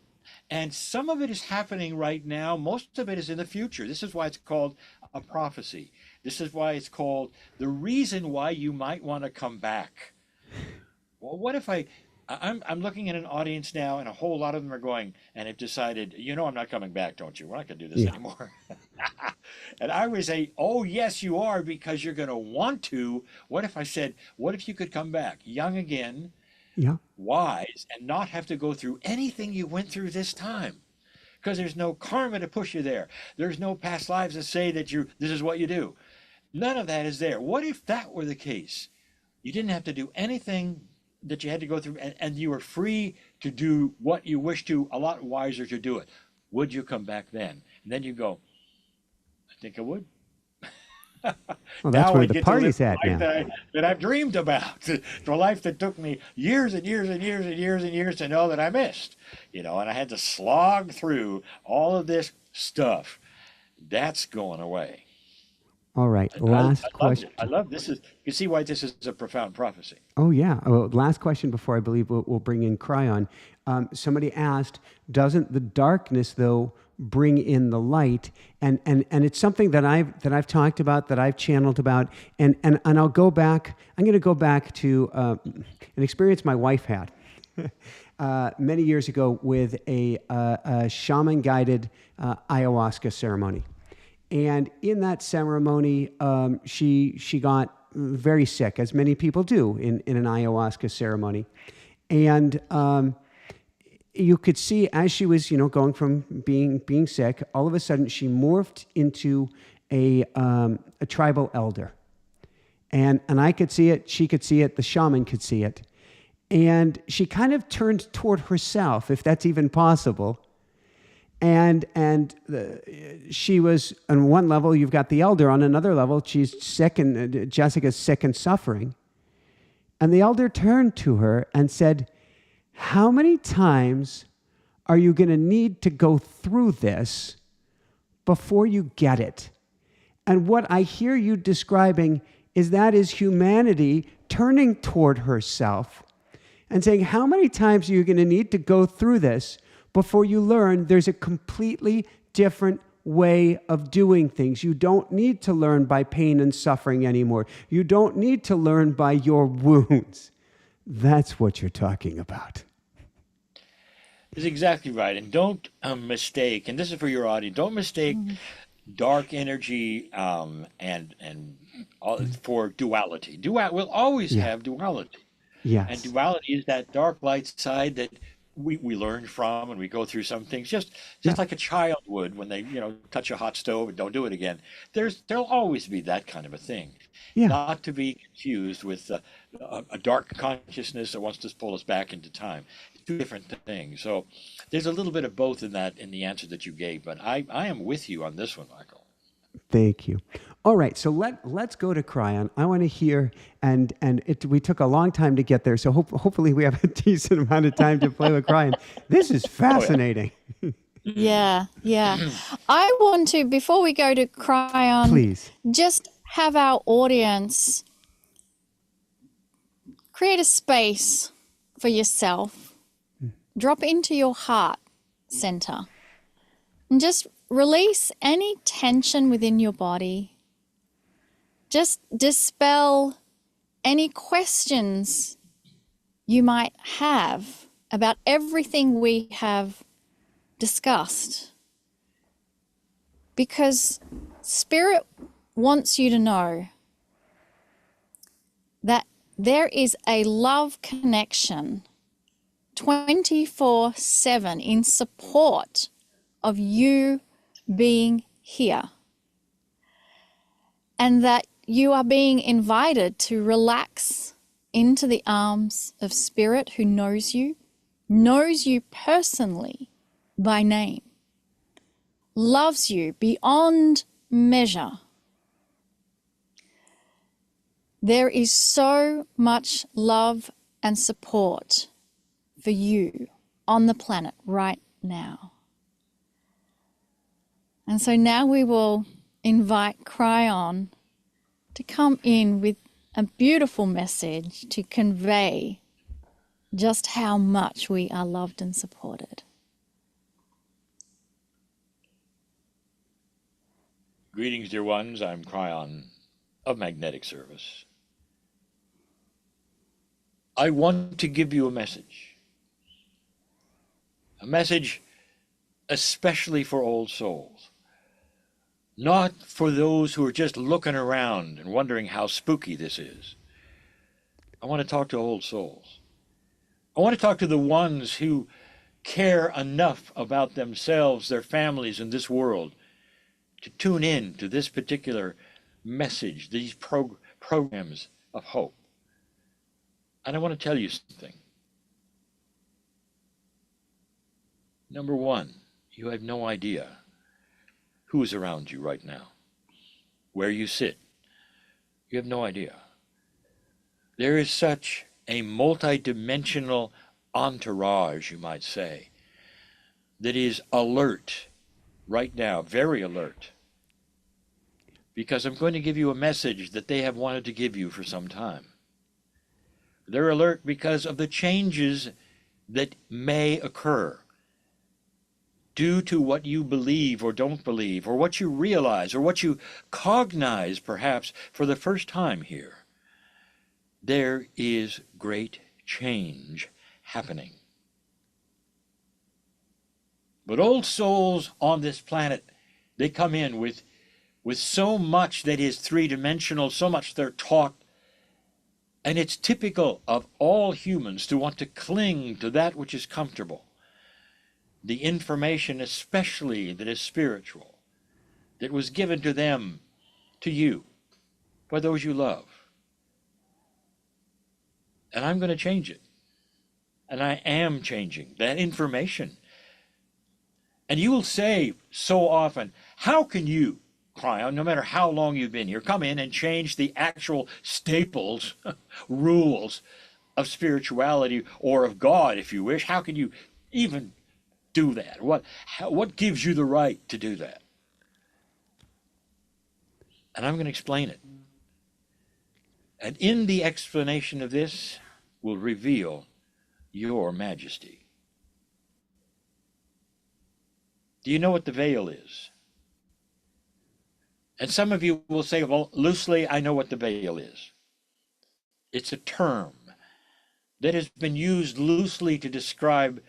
And some of it is happening right now. Most of it is in the future. This is why it's called a prophecy. This is why it's called the reason why you might want to come back. Well, what if I'm looking at an audience now, and a whole lot of them are going and have decided, I'm not coming back, don't you? We're not going to do this anymore. And I would say, oh, yes, you are, because you're going to want to. What if I said, what if you could come back young again, wise, and not have to go through anything you went through this time? Because there's no karma to push you there. There's no past lives that say that this is what you do. None of that is there. What if that were the case? You didn't have to do anything that you had to go through, and you were free to do what you wish to, a lot wiser to do it. Would you come back then? And then you go, I think I would. Well, that's where the party's at now. That I've dreamed about, the life that took me years and years and years and years and years to know that I missed, and I had to slog through all of this stuff. That's going away. All right, last question. I love this. You can see why this is a profound prophecy. Oh, yeah. Well, last question before I believe we'll bring in Kryon. Somebody asked, doesn't the darkness, though, bring in the light? And it's something that I've talked about, that I've channeled about. And I'll go back. I'm going to go back to an experience my wife had many years ago with a shaman-guided ayahuasca ceremony. And in that ceremony, she got very sick, as many people do in an ayahuasca ceremony. And you could see as she was, going from being sick, all of a sudden she morphed into a tribal elder. And I could see it, she could see it, the shaman could see it. And she kind of turned toward herself, if that's even possible. And she was, on one level, you've got the elder. On another level, she's sick, and Jessica's sick and suffering. And the elder turned to her and said, how many times are you going to need to go through this before you get it? And what I hear you describing is humanity turning toward herself and saying, how many times are you going to need to go through this before you learn there's a completely different way of doing things? You don't need to learn by pain and suffering anymore. You don't need to learn by your wounds. That's what you're talking about. That's exactly right. And don't mistake, and this is for your audience, don't mistake dark energy for duality. We'll always have duality. Yes. And duality is that dark light side that we learn from, and we go through some things just like a child would when they touch a hot stove and don't do it again. There'll always be that kind of a thing, not to be confused with a dark consciousness that wants to pull us back into time. It's two different things. So there's a little bit of both in that, in the answer that you gave. But I am with you on this one, Michael. Thank you. All right, so let's go to Kryon. I want to hear, and we took a long time to get there, so hopefully we have a decent amount of time to play with Kryon. This is fascinating. Yeah. I want to, before we go to Kryon, please just have our audience create a space for yourself. Drop into your heart center and just release any tension within your body. just dispel any questions you might have about everything we have discussed. Because Spirit wants you to know that there is a love connection 24/7 in support of you being here. And that you are being invited to relax into the arms of Spirit who knows you personally by name, loves you beyond measure. There is so much love and support for you on the planet right now. And so now we will invite Kryon to come in with a beautiful message to convey just how much we are loved and supported. Greetings, dear ones. I'm Kryon of Magnetic Service. I want to give you a message especially for old souls, not for those who are just looking around and wondering how spooky this is. I want to talk to old souls. I want to talk to the ones who care enough about themselves, their families, and this world to tune in to this particular message, these programs of hope. And I want to tell you something. Number one, you have no idea who is around you right now, where you sit. You have no idea. There is such a multi-dimensional entourage, you might say, that is alert right now, very alert, because I'm going to give you a message that they have wanted to give you for some time. They're alert because of the changes that may occur due to what you believe or don't believe, or what you realize, or what you cognize perhaps for the first time here. There is great change happening. But old souls on this planet, they come in with so much that is three-dimensional, so much they're taught. And it's typical of all humans to want to cling to that which is comfortable. The information especially that is spiritual, that was given to them, to you, by those you love. And I'm going to change it. And I am changing that information. And you will say so often, how can you, Kryon, no matter how long you've been here, come in and change the actual staples, rules of spirituality, or of God, if you wish? How can you even do that? What gives you the right to do that? And I'm going to explain it. And in the explanation of this will reveal your majesty. Do you know what the veil is? And some of you will say, well, loosely, I know what the veil is. It's a term that has been used loosely to describe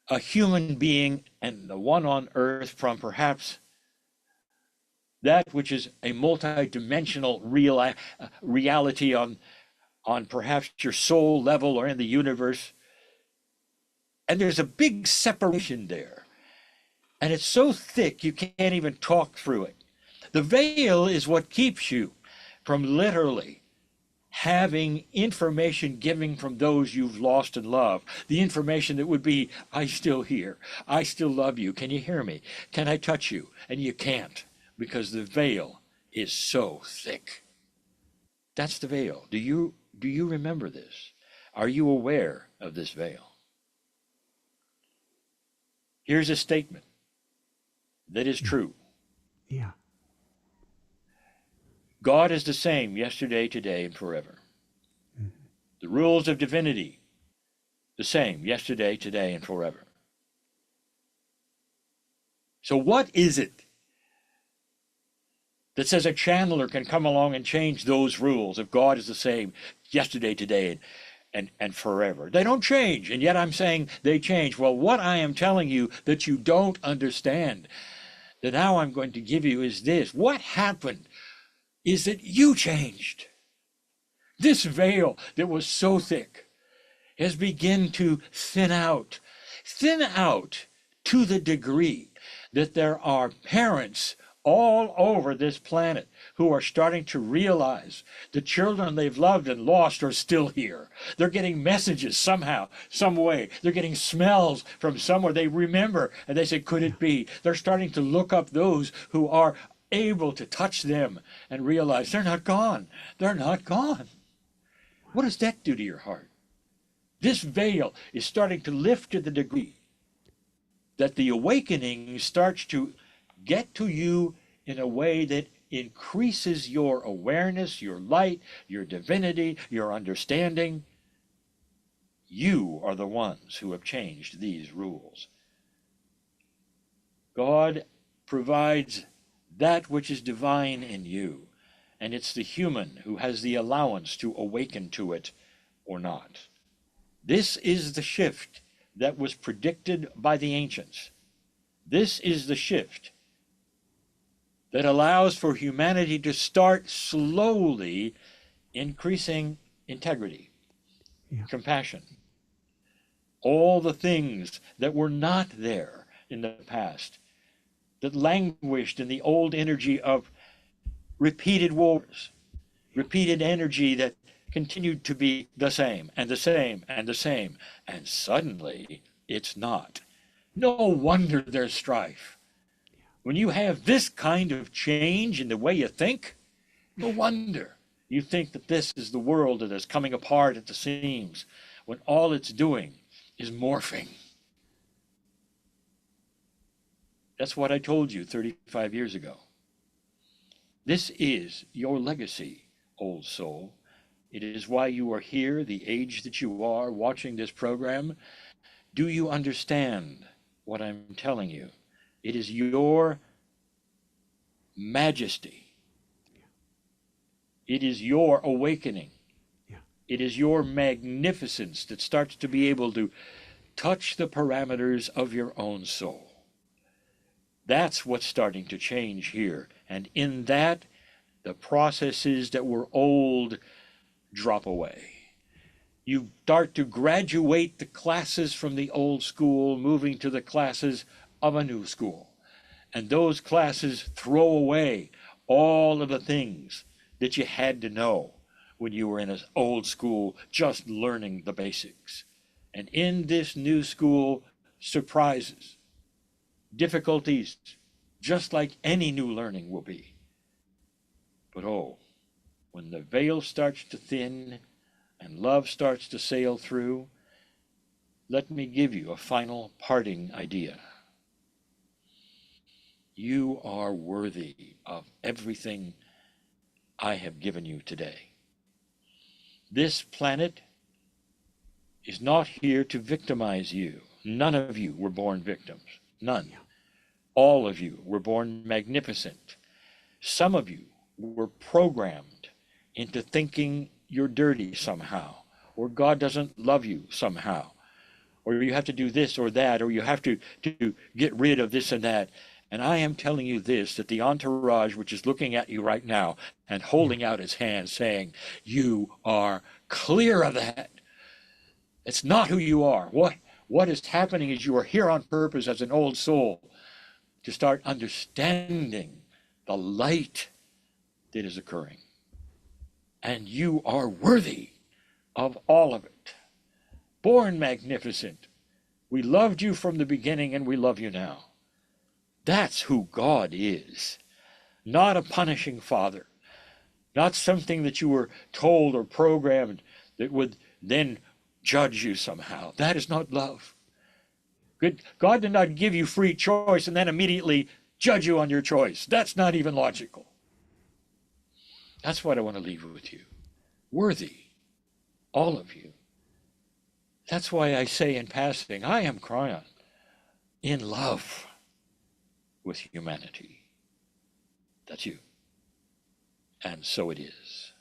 a human being, and the one on earth, from perhaps that which is a multi-dimensional reality on perhaps your soul level or in the universe. And there's a big separation there. And it's so thick you can't even talk through it. The veil is what keeps you from literally having information given from those you've lost and loved. The information that would be, I still hear, I still love you, can you hear me? Can I touch you? And you can't, because the veil is so thick. That's the veil. Do you remember this? Are you aware of this veil? Here's a statement that is true. Yeah. God is the same yesterday, today, and forever. Mm-hmm. The rules of divinity, the same yesterday, today, and forever. So what is it that says a channeler can come along and change those rules if God is the same yesterday, today, and forever. They don't change, and yet I'm saying they change. Well, what I am telling you that you don't understand, that now I'm going to give you, is this. What happened is that you changed. This veil that was so thick has begun to thin out to the degree that there are parents all over this planet who are starting to realize the children they've loved and lost are still here. They're getting messages somehow, some way. They're getting smells from somewhere. They remember, and they say, could it be? They're starting to look up those who are able to touch them and realize they're not gone. They're not gone. What does that do to your heart? This veil is starting to lift to the degree that the awakening starts to get to you in a way that increases your awareness, your light, your divinity, your understanding. You are the ones who have changed these rules. God provides that which is divine in you, and it's the human who has the allowance to awaken to it or not. This is the shift that was predicted by the ancients. This is the shift that allows for humanity to start slowly increasing integrity, compassion, all the things that were not there in the past, that languished in the old energy of repeated wars, repeated energy that continued to be the same and the same and the same, and suddenly it's not. No wonder there's strife. When you have this kind of change in the way you think, no wonder you think that this is the world that is coming apart at the seams, when all it's doing is morphing. That's what I told you 35 years ago. This is your legacy, old soul. It is why you are here, the age that you are, watching this program. Do you understand what I'm telling you? It is your majesty. It is your awakening. It is your magnificence that starts to be able to touch the parameters of your own soul. That's what's starting to change here. And in that, the processes that were old drop away. You start to graduate the classes from the old school, moving to the classes of a new school. And those classes throw away all of the things that you had to know when you were in an old school, just learning the basics. And in this new school, surprises, difficulties, just like any new learning will be. But oh, when the veil starts to thin and love starts to sail through, let me give you a final parting idea. You are worthy of everything I have given you today. This planet is not here to victimize you. None of you were born victims. None. All of you were born magnificent. Some of you were programmed into thinking you're dirty somehow, or God doesn't love you somehow, or you have to do this or that, or you have to get rid of this and that. And I am telling you this, that the entourage which is looking at you right now and holding out its hand saying, you are clear of that. It's not who you are. What is happening is you are here on purpose as an old soul to start understanding the light that is occurring. And you are worthy of all of it. Born magnificent. We loved you from the beginning and we love you now. That's who God is. Not a punishing father. Not something that you were told or programmed that would then judge you somehow. That is not love. God did not give you free choice and then immediately judge you on your choice. That's not even logical. That's what I want to leave with you. Worthy, all of you. That's why I say in passing, I am Kryon, in love with humanity. That's you. and so it is.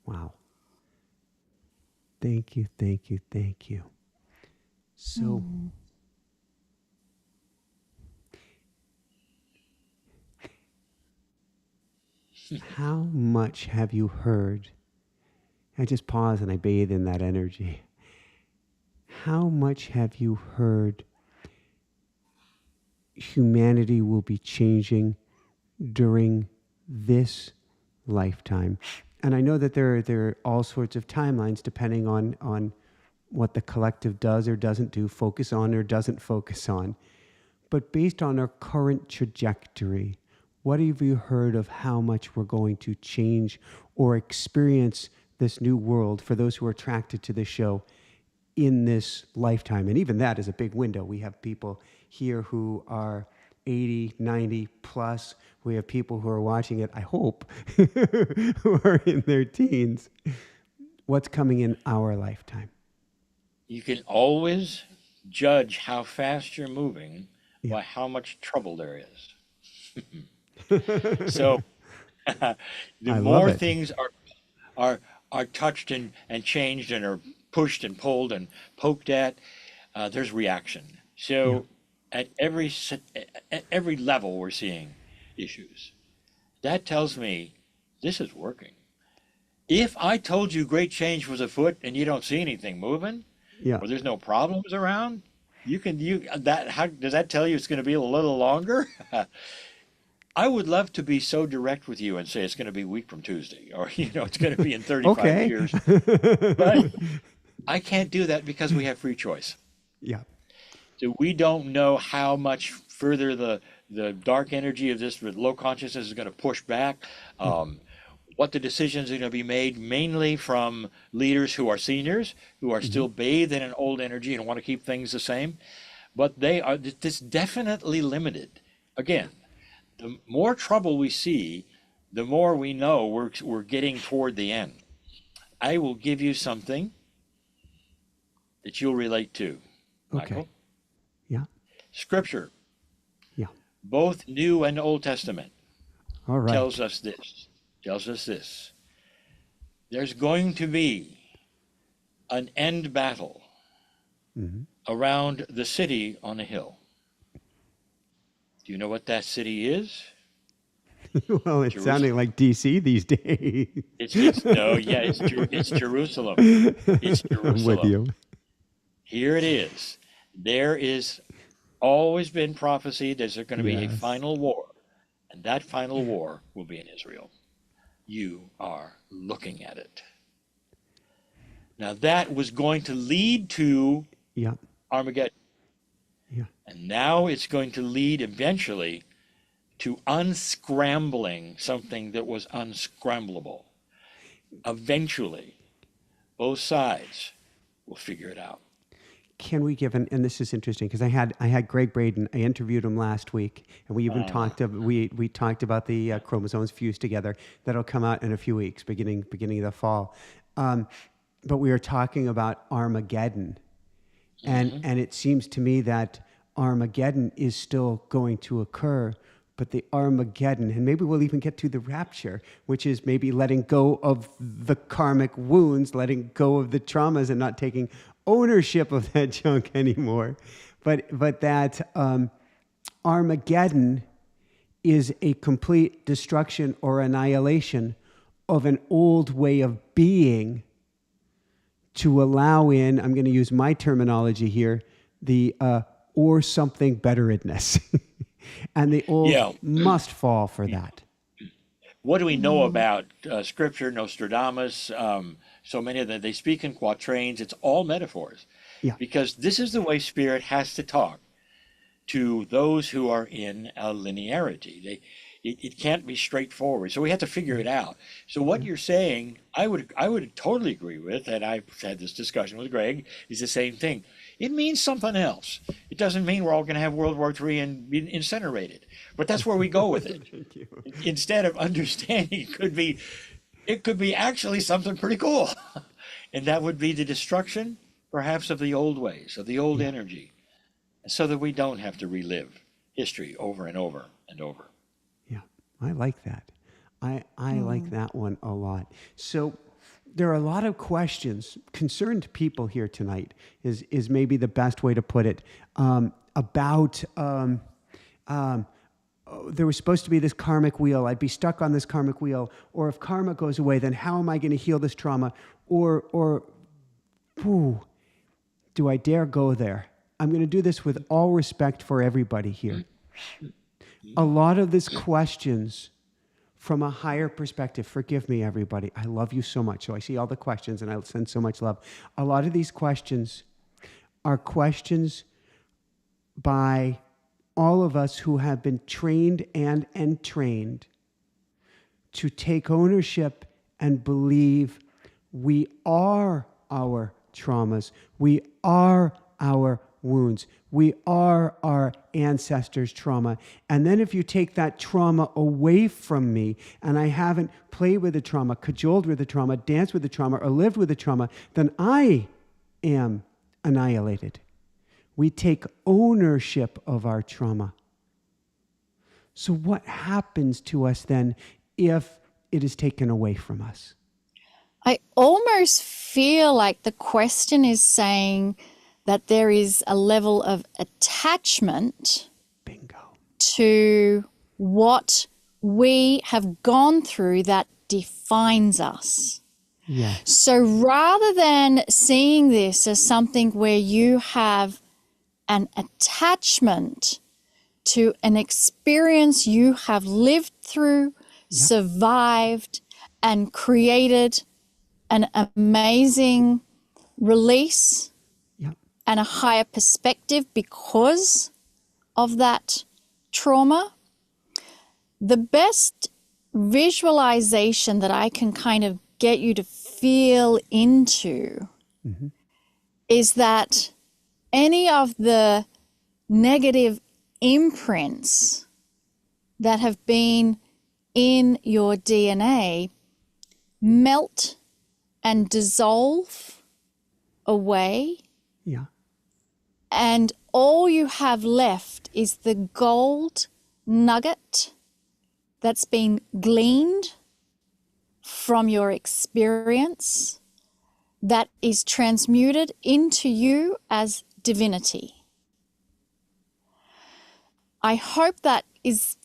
Wow. Thank you, thank you, thank you. So, how much have you heard? I just pause and I bathe in that energy. How much have you heard humanity will be changing during this lifetime? And I know that there are all sorts of timelines depending on what the collective does or doesn't do, focus on or doesn't focus on. But based on our current trajectory, what have you heard of how much we're going to change or experience this new world for those who are attracted to the show in this lifetime? And even that is a big window. We have people here who are 80, 90 plus. We have people who are watching it, I hope, who are in their teens. What's coming in our lifetime? You can always judge how fast you're moving by how much trouble there is. So the more things are touched and changed and are pushed and pulled and poked at, there's reaction. So at every level we're seeing issues. That tells me this is working. If I told you great change was afoot and you don't see anything moving, or there's no problems around, how does that tell you it's going to be a little longer? I would love to be so direct with you and say it's going to be a week from Tuesday, or it's going to be in 35 years. But I can't do that because we have free choice. Yeah. So we don't know how much further the dark energy of this low consciousness is going to push back. What the decisions are going to be made, mainly from leaders who are seniors, who are still bathed in an old energy and want to keep things the same. But it's definitely limited. Again, the more trouble we see, the more we know we're getting toward the end. I will give you something that you'll relate to, Michael. Yeah. Scripture. Yeah. Both New and Old Testament. All right. Tells us this. There's going to be an end battle around the city on a hill. Do you know what that city is? Well, it's sounding like DC these days. It's Jerusalem. It's Jerusalem. I'm with you. Here it is. There is always been prophecy there's going to be a final war, and that final war will be in Israel. You are looking at it. Now that was going to lead to Armageddon. Yeah. And now it's going to lead eventually to unscrambling something that was unscramblable. Eventually, both sides will figure it out. Can we give and this is interesting because I had Greg Braden. I interviewed him last week, and we even talked about the chromosomes fused together. That'll come out in a few weeks, beginning of the fall. But we were talking about Armageddon, and it seems to me that Armageddon is still going to occur. But the Armageddon, and maybe we'll even get to the rapture, which is maybe letting go of the karmic wounds, letting go of the traumas, and not taking ownership of that junk anymore. But that Armageddon is a complete destruction or annihilation of an old way of being to allow in, I'm going to use my terminology here, the or something betteredness. And the old must fall for that. What do we know about Scripture, Nostradamus? So many of them, they speak in quatrains. It's all metaphors. Yeah. Because this is the way Spirit has to talk to those who are in a linearity. It can't be straightforward. So we have to figure it out. So what you're saying, I would totally agree with, and I've had this discussion with Greg, is the same thing. It means something else. It doesn't mean we're all going to have World War III and be incinerated. But that's where we go with it. Instead of understanding, it could be actually something pretty cool. And that would be the destruction, perhaps, of the old ways, of the old energy, so that we don't have to relive history over and over and over. Yeah, I like that. I like that one a lot. So there are a lot of questions, concerned people here tonight is maybe the best way to put it, about there was supposed to be this karmic wheel. I'd be stuck on this karmic wheel. Or if karma goes away, then how am I going to heal this trauma? Or do I dare go there? I'm going to do this with all respect for everybody here. A lot of these questions from a higher perspective, forgive me, everybody. I love you so much. So I see all the questions and I send so much love. A lot of these questions are questions by all of us who have been trained and entrained to take ownership and believe we are our traumas. We are our wounds. We are our ancestors' trauma. And then if you take that trauma away from me and I haven't played with the trauma, cajoled with the trauma, danced with the trauma, or lived with the trauma, then I am annihilated. We take ownership of our trauma. So what happens to us then if it is taken away from us? I almost feel like the question is saying that there is a level of attachment to what we have gone through that defines us. Yeah. So rather than seeing this as something where you have an attachment to an experience you have lived through, survived, and created an amazing release and a higher perspective because of that trauma, the best visualization that I can kind of get you to feel into is that any of the negative imprints that have been in your DNA melt and dissolve away. Yeah. And all you have left is the gold nugget that's been gleaned from your experience that is transmuted into you as divinity. I hope that is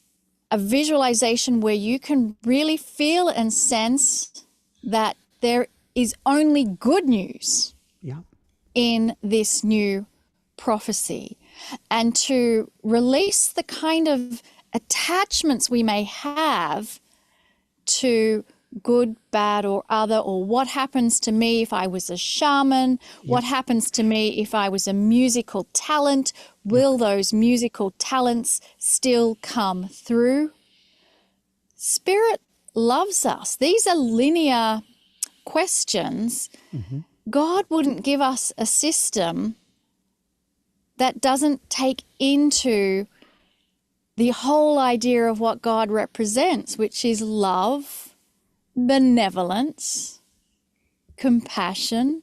a visualization where you can really feel and sense that there is only good news in this new prophecy, and to release the kind of attachments we may have to good, bad, or other, or what happens to me if I was a shaman, what happens to me if I was a musical talent, will those musical talents still come through? Spirit loves us. These are linear questions. God wouldn't give us a system that doesn't take into the whole idea of what God represents, which is love, benevolence, compassion,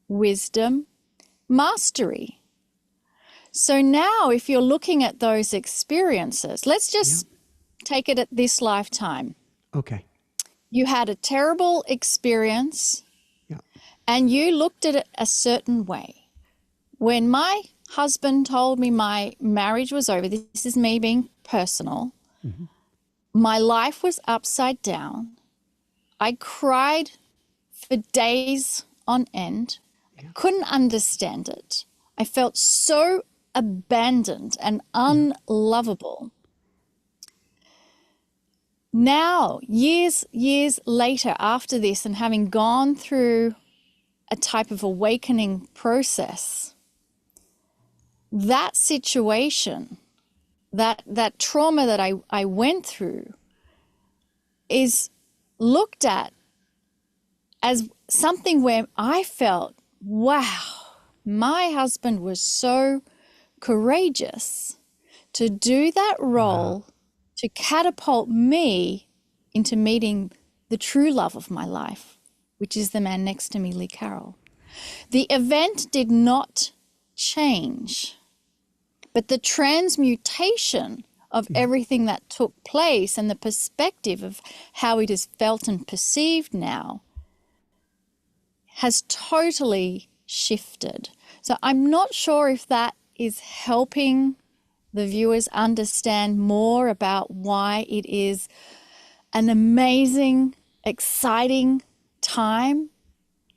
wisdom, mastery. So now if you're looking at those experiences, let's just take it at this lifetime. Okay. You had a terrible experience and you looked at it a certain way. When my husband told me my marriage was over, this is me being personal, my life was upside down. I cried for days on end. I couldn't understand it. I felt so abandoned and unlovable. Now, years later after this, and having gone through a type of awakening process, that situation, that trauma that I went through is looked at as something where I felt, wow, my husband was so courageous to do that role, to catapult me into meeting the true love of my life, which is the man next to me, Lee Carroll. The event did not change, But the transmutation of everything that took place and the perspective of how it is felt and perceived now has totally shifted. So I'm not sure if that is helping the viewers understand more about why it is an amazing, exciting time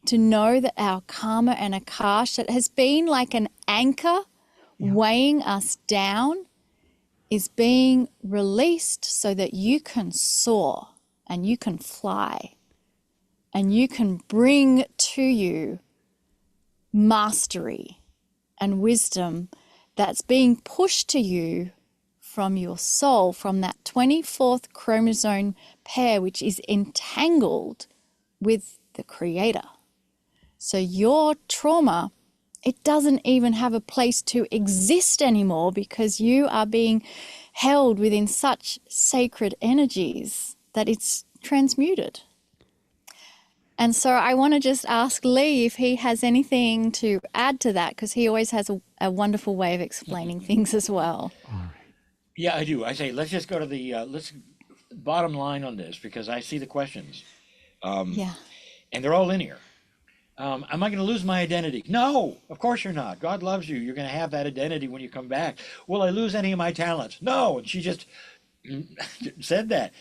to know that our karma and akash, that has been like an anchor weighing us down, is being released so that you can soar and you can fly and you can bring to you mastery and wisdom that's being pushed to you from your soul, from that 24th chromosome pair, which is entangled with the Creator. So your trauma, it doesn't even have a place to exist anymore because you are being held within such sacred energies that it's transmuted. And so I want to just ask Lee if he has anything to add to that, because he always has a wonderful way of explaining things as well. All right. Yeah, I do. I say, let's just go to the let's bottom line on this, because I see the questions. Yeah. And they're all linear. Am I going to lose my identity? No, of course you're not. God loves you. You're going to have that identity when you come back. Will I lose any of my talents? No. And she just said that.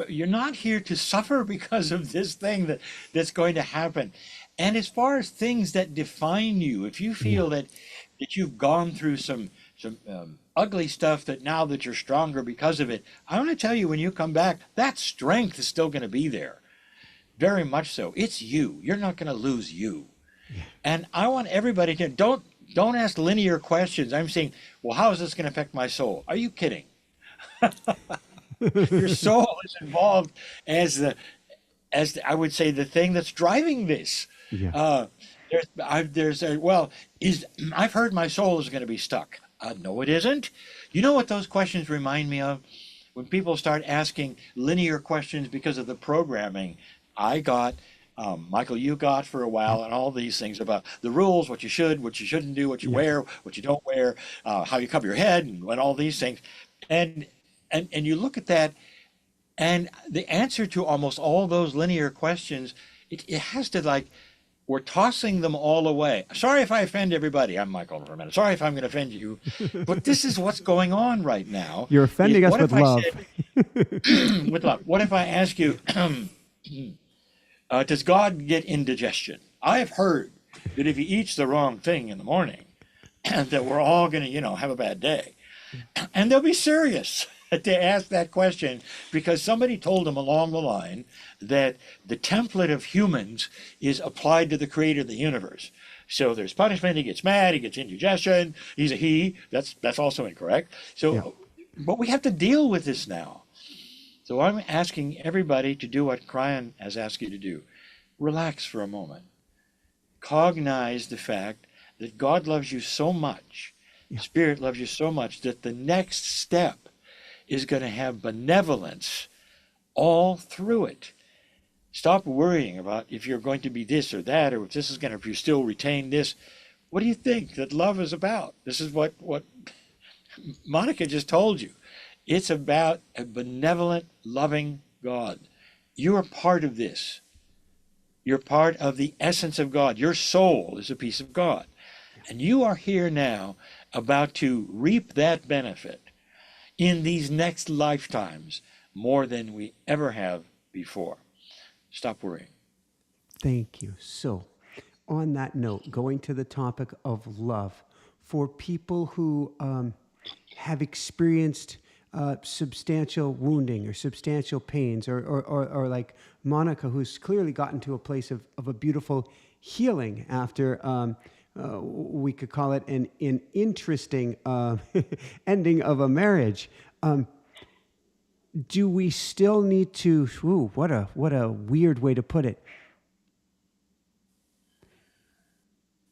You're not here to suffer because of this thing that's going to happen. And as far as things that define you, if you feel that you've gone through some ugly stuff, that now that you're stronger because of it, I want to tell you, when you come back, that strength is still going to be there. Very much so. It's you. You're not going to lose you. And I want everybody to don't ask linear questions. I'm saying, well, how is this going to affect my soul? Are you kidding? Your soul is involved as I would say, the thing that's driving this. Yeah. I've heard my soul is going to be stuck. No, it isn't. You know what those questions remind me of? When people start asking linear questions because of the programming I got, Michael, you got for a while, and all these things about the rules, what you should, what you shouldn't do, what you wear, what you don't wear, how you cover your head, and all these things. And you look at that, and the answer to almost all those linear questions, it has to, we're tossing them all away. Sorry if I offend everybody. I'm Michael for a minute. Sorry if I'm going to offend you. But this is what's going on right now. You're offending us with love. With love. What if I ask you, does God get indigestion? I have heard that if he eats the wrong thing in the morning, that we're all going to, have a bad day. And they'll be serious to ask that question, because somebody told them along the line that the template of humans is applied to the creator of the universe. So there's punishment, he gets mad, he gets indigestion, he's a he. That's also incorrect. So, but we have to deal with this now. So I'm asking everybody to do what Kryon has asked you to do. Relax for a moment. Cognize the fact that God loves you so much, Spirit loves you so much, that the next step is going to have benevolence all through it. Stop worrying about if you're going to be this or that, or if this is going to, if you still retain this. What do you think that love is about? This is what Monika just told you. It's about a benevolent, loving God. You are part of this. You're part of the essence of God. Your soul is a piece of God. And you are here now about to reap that benefit in these next lifetimes more than we ever have before. Stop worrying. Thank you. So, on that note, going to the topic of love, for people who have experienced substantial wounding or substantial pains, or like Monika, who's clearly gotten to a place of a beautiful healing after, we could call it an interesting ending of a marriage. Do we still need to? What a weird way to put it.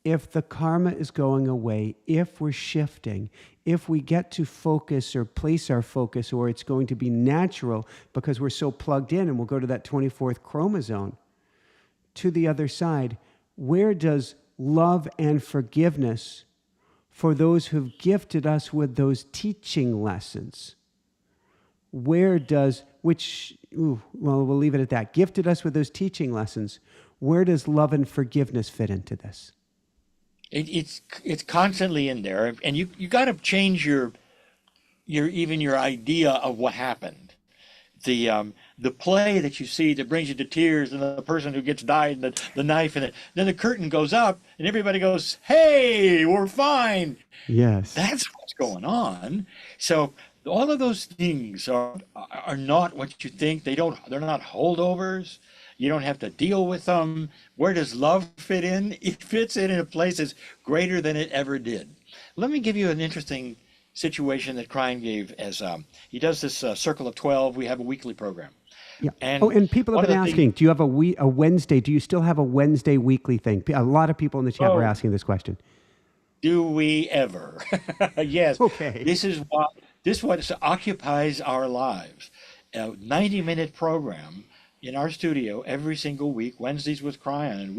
If the karma is going away, if we're shifting, if we get to focus or place our focus, or it's going to be natural because we're so plugged in, and we'll go to that 24th chromosome, to the other side, where does love and forgiveness for those who've gifted us with those teaching lessons, we'll leave it at that. Gifted us with those teaching lessons. Where does love and forgiveness fit into this? It's constantly in there, and you got to change your idea of what happened. The play that you see that brings you to tears, and the person who gets dyed, and the knife, and then the curtain goes up, and everybody goes, "Hey, we're fine." Yes, that's what's going on. So all of those things are not what you think. They're not holdovers. You don't have to deal with them. Where does love fit in? It fits in a place that's greater than it ever did. Let me give you an interesting situation that Kryon gave as he does this Circle of 12. We have a weekly program. Yeah. And people have been asking, do you have a Wednesday? Do you still have a Wednesday weekly thing? A lot of people in the chat were asking this question. Do we ever? Yes. Okay. This is what occupies our lives. A 90-minute program in our studio every single week, Wednesdays with Kryon, and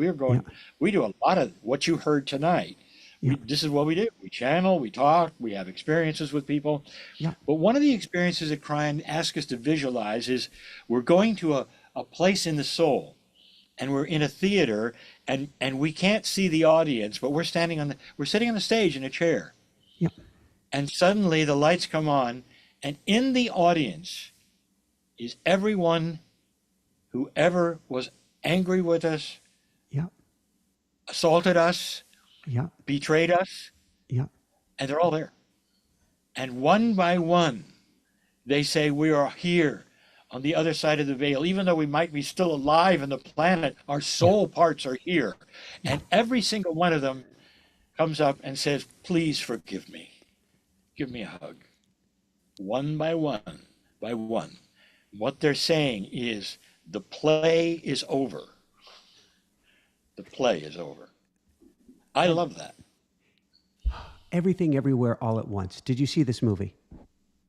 we do a lot of what you heard tonight. Yeah. This is what we do. We channel, we talk, we have experiences with people. Yeah. But one of the experiences that Kryon asks us to visualize is we're going to a place in the soul, and we're in a theater, and we can't see the audience, but we're sitting on the stage in a chair. Yeah. And suddenly the lights come on, and in the audience is everyone who ever was angry with us, yeah, assaulted us, yeah, betrayed us, yeah, and they're all there. And one by one, they say, we are here on the other side of the veil. Even though we might be still alive in the planet, our soul parts are here. And every single one of them comes up and says, please forgive me. Give me a hug. One by one, by one. What they're saying is, the play is over. The play is over. I love that. Everything, Everywhere, All at Once. Did you see this movie?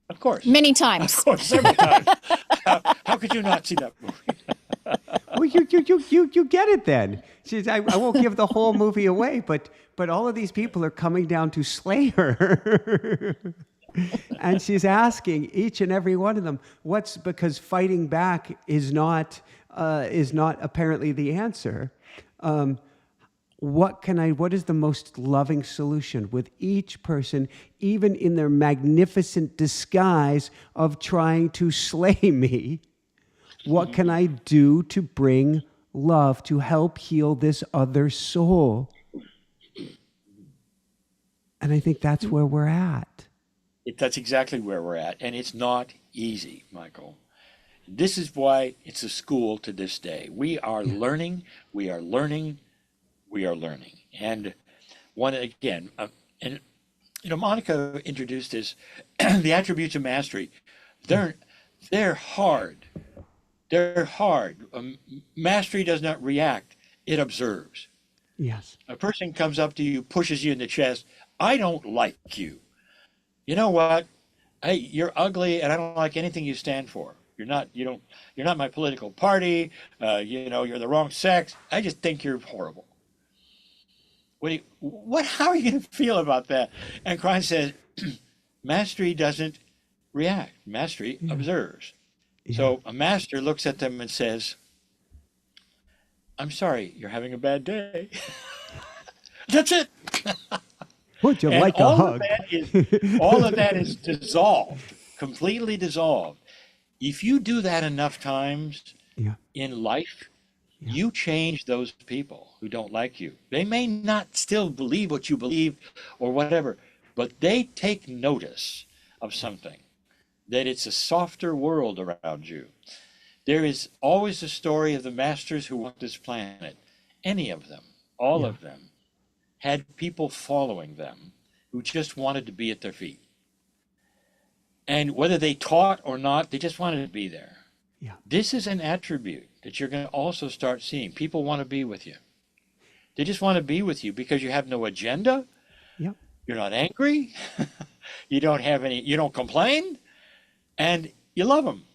Of course. Many times. Of course, several times. How could you not see that movie? Well, you get it then. I won't give the whole movie away, but all of these people are coming down to slay her. And she's asking each and every one of them, because fighting back is not apparently the answer. What is the most loving solution with each person, even in their magnificent disguise of trying to slay me? What can I do to bring love, to help heal this other soul? And I think that's where we're at. That's exactly where we're at. And it's not easy, Michael. This is why it's a school to this day. We are learning, we are learning, we are learning. And Monika introduced this, the attributes of mastery. They're hard. They're hard. Mastery does not react, it observes. Yes. A person comes up to you, pushes you in the chest. I don't like you. You know what? Hey, you're ugly, and I don't like anything you stand for. You're not my political party. You're the wrong sex. I just think you're horrible. How are you going to feel about that? And Kryon says, mastery doesn't react. Mastery observes. Yeah. So a master looks at them and says, I'm sorry, you're having a bad day. That's it. Would you like a hug? All of that is dissolved, completely dissolved. If you do that enough times in life, you change those people who don't like you. They may not still believe what you believe or whatever, but they take notice of something, that it's a softer world around you. There is always a story of the masters who walked this planet. Any of them, all of them, had people following them who just wanted to be at their feet. And whether they taught or not, they just wanted to be there. Yeah. This is an attribute that you're going to also start seeing. People want to be with you. They just want to be with you because you have no agenda. Yep. You're not angry. You don't complain, and you love them.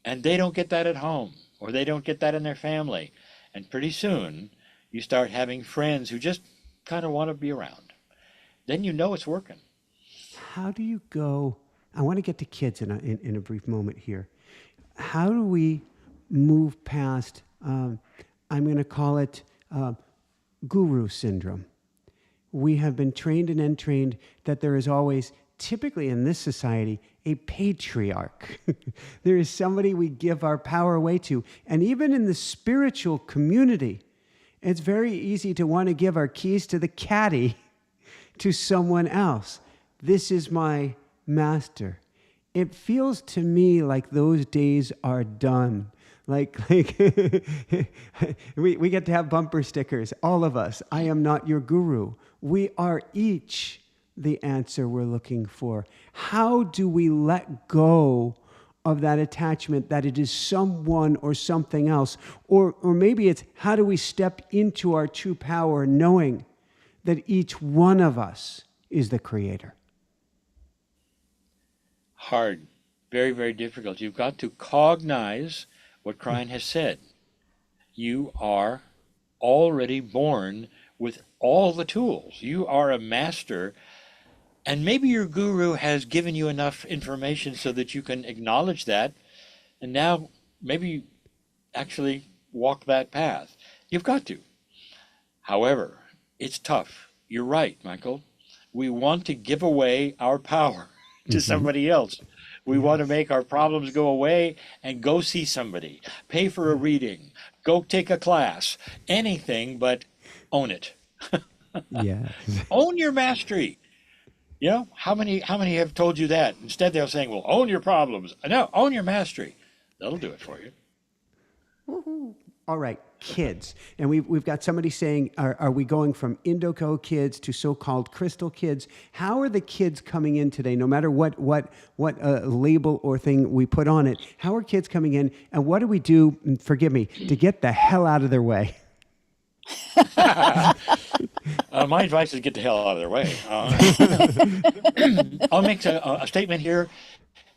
And they don't get that at home, or they don't get that in their family. And pretty soon, you start having friends who just kind of want to be around. then you know it's working. How do you go? I want to get to kids in a brief moment here. How do we move past, I'm going to call it guru syndrome? We have been trained and entrained that there is always, typically in this society, a patriarch. There is somebody we give our power away to. And even in the spiritual community, it's very easy to want to give our keys to the caddy to someone else. This is my master. It feels to me like those days are done. Like we get to have bumper stickers, all of us. I am not your guru. We are each the answer we're looking for. How do we let go of that attachment that it is someone or something else? Or maybe it's how do we step into our true power knowing that each one of us is the creator? Hard. Very, very difficult. You've got to cognize what Kryon has said. You are already born with all the tools. You are a master, and maybe your guru has given you enough information so that you can acknowledge that, and now maybe actually walk that path. You've got to. However, it's tough. You're right, Michael. We want to give away our power to somebody else. We want to make our problems go away and go see somebody, pay for a reading, go take a class, anything but own it. Yeah. Own your mastery. You know, how many have told you that? Instead, they're saying, well, own your problems. No, own your mastery. That'll do it for you. Woo-hoo. All right, kids. And we've got somebody saying, are we going from Indigo kids to so-called crystal kids? How are the kids coming in today, no matter what label or thing we put on it? How are kids coming in, and what do we do, forgive me, to get the hell out of their way? My advice is get the hell out of their way. I'll make a statement here.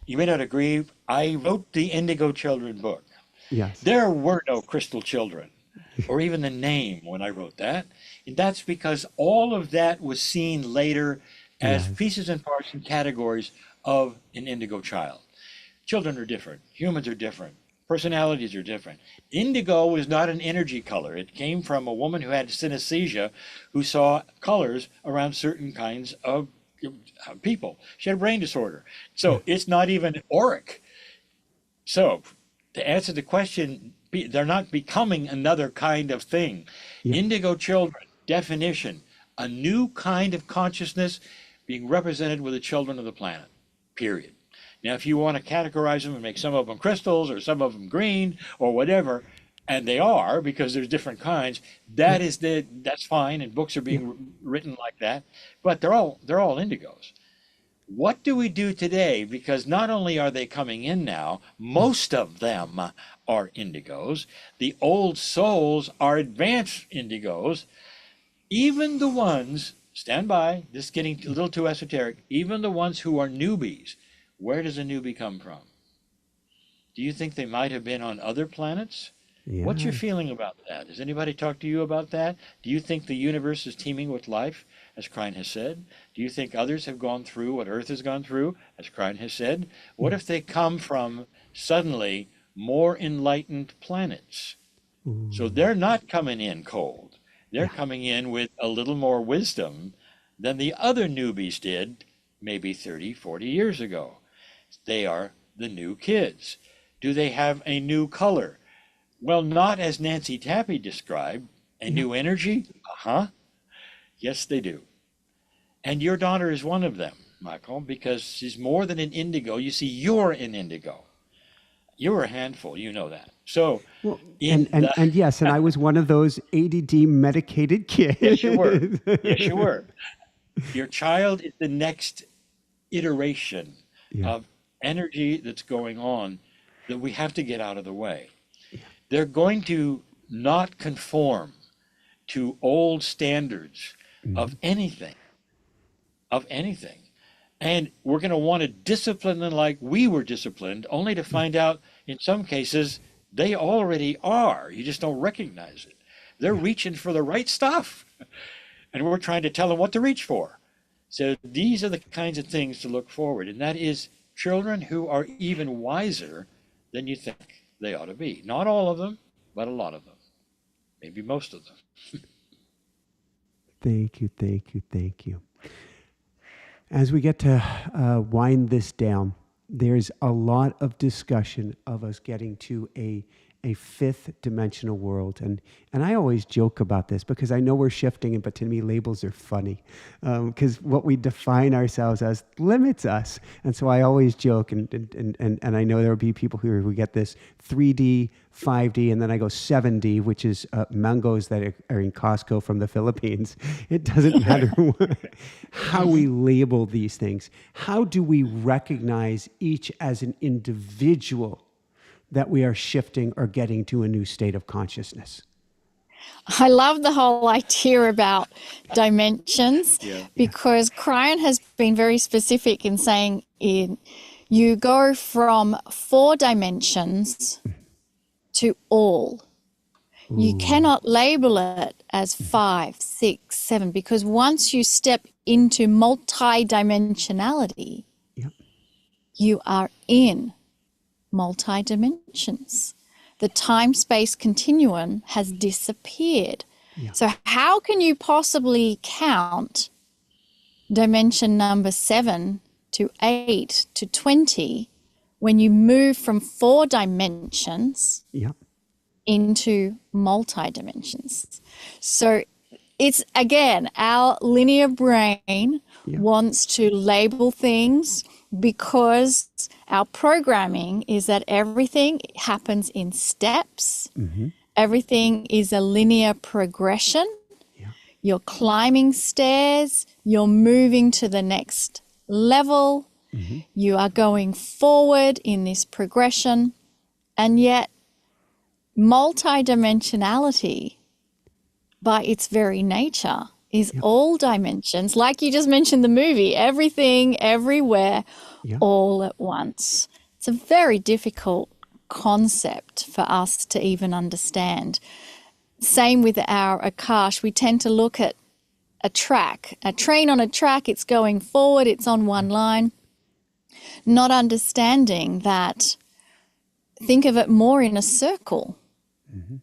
You may not agree. I wrote the Indigo Children book. Yes. There were no crystal children, or even the name when I wrote that. And that's because all of that was seen later as pieces and parts and categories of an indigo child. Children are different. Humans are different. Personalities are different. Indigo was not an energy color. It came from a woman who had synesthesia who saw colors around certain kinds of people. She had a brain disorder. So it's not even auric. So to answer the question, they're not becoming another kind of thing. Yeah. Indigo children, definition, a new kind of consciousness being represented with the children of the planet, period. Now, if you want to categorize them and make some of them crystals or some of them green or whatever, and they are because there's different kinds, that's fine, and books are being written like that, but they're all indigos. What do we do today? Because not only are they coming in now, most of them are indigos. The old souls are advanced indigos. Even the ones, stand by, this is getting a little too esoteric, even the ones who are newbies, where does a newbie come from? Do you think they might have been on other planets? Yeah. What's your feeling about that? Has anybody talked to you about that? Do you think the universe is teeming with life, as Kryon has said? Do you think others have gone through what Earth has gone through, as Kryon has said? What if they come from suddenly more enlightened planets? So they're not coming in cold. They're coming in with a little more wisdom than the other newbies did maybe 30, 40 years ago. They are the new kids. Do they have a new color? Well, not as Nancy Tappy described, a new energy? Yes, they do. And your daughter is one of them, Michael, because she's more than an indigo. You see, you're an indigo. You're a handful, you know that. So, and yes, and I was one of those ADD medicated kids. Yes, you were. Yes, you were. Your child is the next iteration of energy that's going on that we have to get out of the way. They're going to not conform to old standards of anything. And we're going to want to discipline them like we were disciplined, only to find out in some cases they already are. You just don't recognize it. They're reaching for the right stuff. And we're trying to tell them what to reach for. So these are the kinds of things to look forward, and that is children who are even wiser than you think they ought to be. Not all of them, but a lot of them. Maybe most of them. Thank you, thank you, thank you. As we get to wind this down, there's a lot of discussion of us getting to a fifth dimensional world. And I always joke about this because I know we're shifting, but to me, labels are funny because what we define ourselves as limits us. And so I always joke, and I know there will be people who get this 3D, 5D, and then I go 7D, which is mangoes that are in Costco from the Philippines. It doesn't matter how we label these things. How do we recognize each as an individual that we are shifting or getting to a new state of consciousness? I love the whole idea about dimensions because Kryon has been very specific in saying you go from 4 dimensions to all. Ooh. You cannot label it as 5, 6, 7 because once you step into multi-dimensionality, you are in multi-dimensions. The time-space continuum has disappeared. Yeah. So how can you possibly count dimension number 7 to 8 to 20 when you move from 4 dimensions into multi-dimensions? So it's, again, our linear brain wants to label things because our programming is that everything happens in steps. Mm-hmm. Everything is a linear progression. Yeah. You're climbing stairs. You're moving to the next level. Mm-hmm. You are going forward in this progression. And yet multidimensionality, by its very nature, is all dimensions. Like you just mentioned the movie, everything, everywhere, all at once. It's a very difficult concept for us to even understand. Same with our akash. We tend to look at a track, a train on a track, it's going forward, it's on one line, not understanding that, think of it more in a circle. Mm-hmm.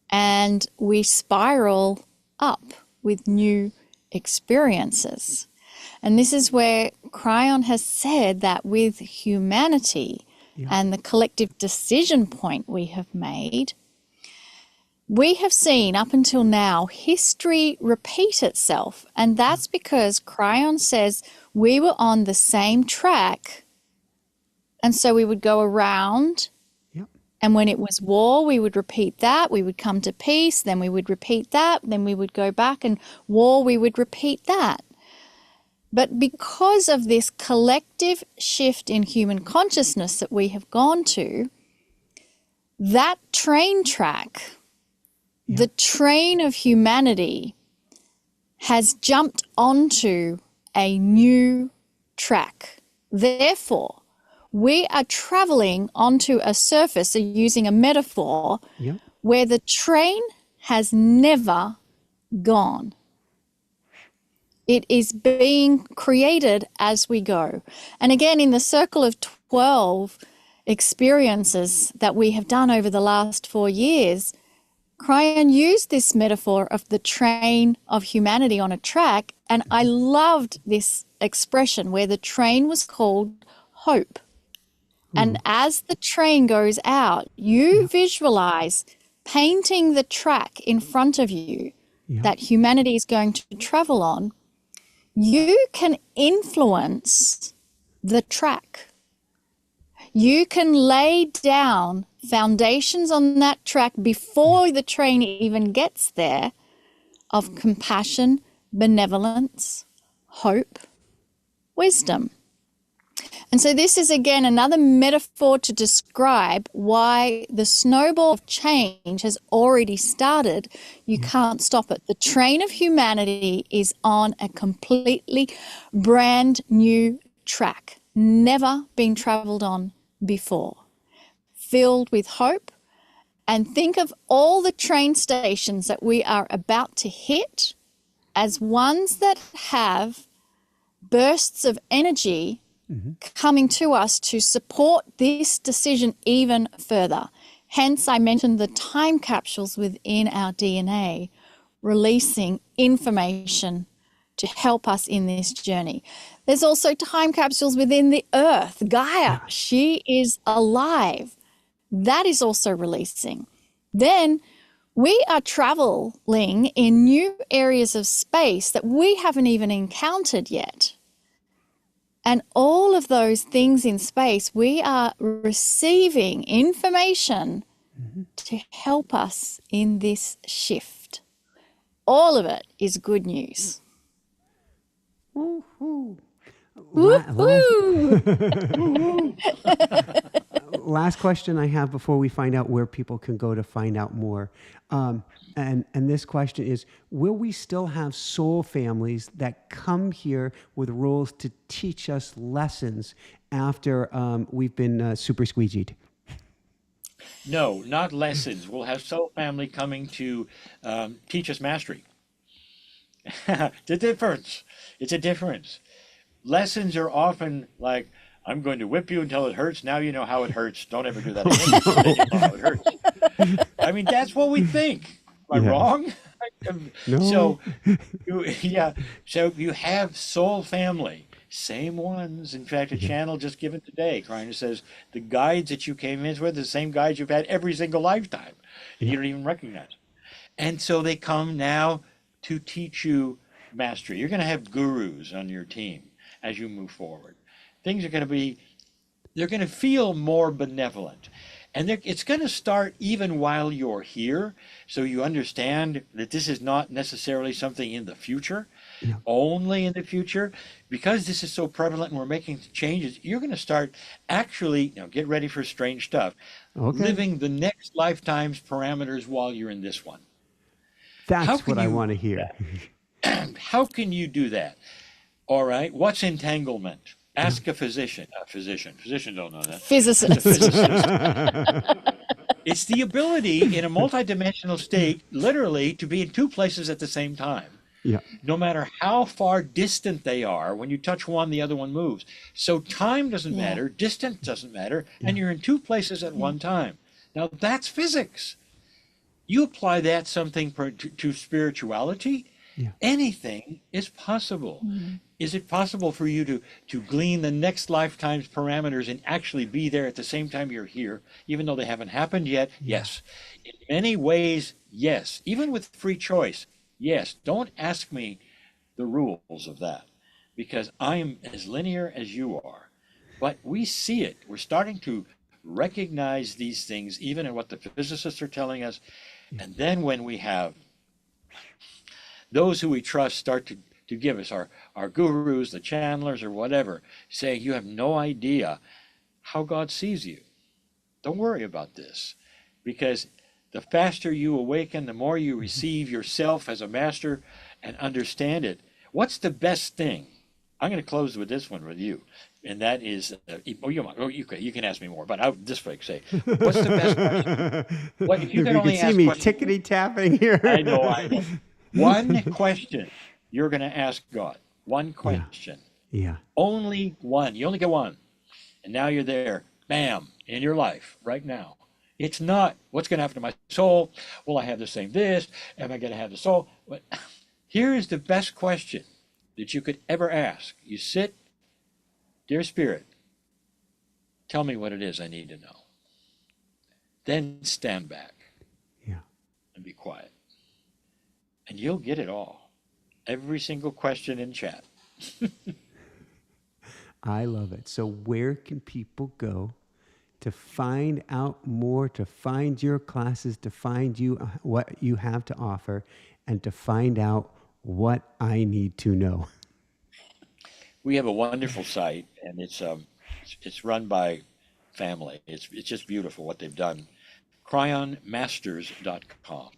And we spiral up with new experiences. And this is where Kryon has said that with humanity and the collective decision point we have made, we have seen up until now history repeat itself. And that's because Kryon says we were on the same track. And so we would go around. And when it was war, we would repeat that. We would come to peace. Then we would repeat that. Then we would go back and war, we would repeat that. But because of this collective shift in human consciousness that we have gone to, that train track, the train of humanity has jumped onto a new track. Therefore, we are traveling onto a surface, so using a metaphor, where the train has never gone. It is being created as we go. And again, in the circle of 12 experiences that we have done over the last 4 years, Kryon used this metaphor of the train of humanity on a track, and I loved this expression where the train was called hope. And as the train goes out, you visualize painting the track in front of you that humanity is going to travel on. You can influence the track. You can lay down foundations on that track before the train even gets there of compassion, benevolence, hope, wisdom. And so this is, again, another metaphor to describe why the snowball of change has already started. You can't stop it. The train of humanity is on a completely brand new track, never been traveled on before, filled with hope. And think of all the train stations that we are about to hit as ones that have bursts of energy coming to us to support this decision even further. Hence, I mentioned the time capsules within our DNA releasing information to help us in this journey. There's also time capsules within the earth. Gaia, she is alive. That is also releasing. Then we are traveling in new areas of space that we haven't even encountered yet. And all of those things in space, we are receiving information to help us in this shift. All of it is good news. Woo-hoo. Last question I have before we find out where people can go to find out more. And this question is, will we still have soul families that come here with rules to teach us lessons after we've been super squeegeed? No, not lessons. We'll have soul family coming to teach us mastery. The difference. It's a difference. Lessons are often like, I'm going to whip you until it hurts. Now you know how it hurts. Don't ever do that again. Then you know how it hurts. I mean, that's what we think. Am I wrong? No. So you have soul family, same ones. In fact, a channel just given today, Kryon says the guides that you came in with are the same guides you've had every single lifetime. You don't even recognize. And so they come now to teach you mastery. You're going to have gurus on your team as you move forward. Things are going to be, they're going to feel more benevolent. And it's going to start even while you're here, so you understand that this is not necessarily something in the future, only in the future. Because this is so prevalent and we're making changes, you're going to start actually, get ready for strange stuff, living the next lifetime's parameters while you're in this one. That's what I want to hear. How can you do that? All right, what's entanglement? Ask a physician. Physicians don't know that. Physicist. It's the ability in a multidimensional state, literally, to be in two places at the same time. Yeah. No matter how far distant they are, when you touch one, the other one moves. So time doesn't matter, distance doesn't matter, and you're in two places at one time. Now that's physics. You apply that something to spirituality, anything is possible. Is it possible for you to glean the next lifetime's parameters and actually be there at the same time you're here, even though they haven't happened yet? Yes. In many ways, yes. Even with free choice, yes. Don't ask me the rules of that, because I'm as linear as you are. But we see it. We're starting to recognize these things, even in what the physicists are telling us. And then when we have those who we trust start to give us our gurus, the channelers or whatever, saying you have no idea how God sees you. Don't worry about this, because the faster you awaken, the more you receive yourself as a master and understand it. What's the best thing? I'm going to close with this one with you, and that is, you can ask me more, but I'll just say, what's the best question? What, if you can only see ask me questions, tickety tapping here. I know. One question you're going to ask God. One question. Yeah. Only one. You only get one. And now you're there, bam, in your life right now. It's not, what's going to happen to my soul? Will I have the same this? Am I going to have the soul? But here is the best question that you could ever ask. You sit, dear Spirit, tell me what it is I need to know. Then stand back and be quiet. And you'll get it all. Every single question in chat. I love it. So where can people go to find out more, to find your classes, to find you what you have to offer, and to find out what I need to know? We have a wonderful site, and it's run by family. It's just beautiful what they've done. Cryonmasters.com.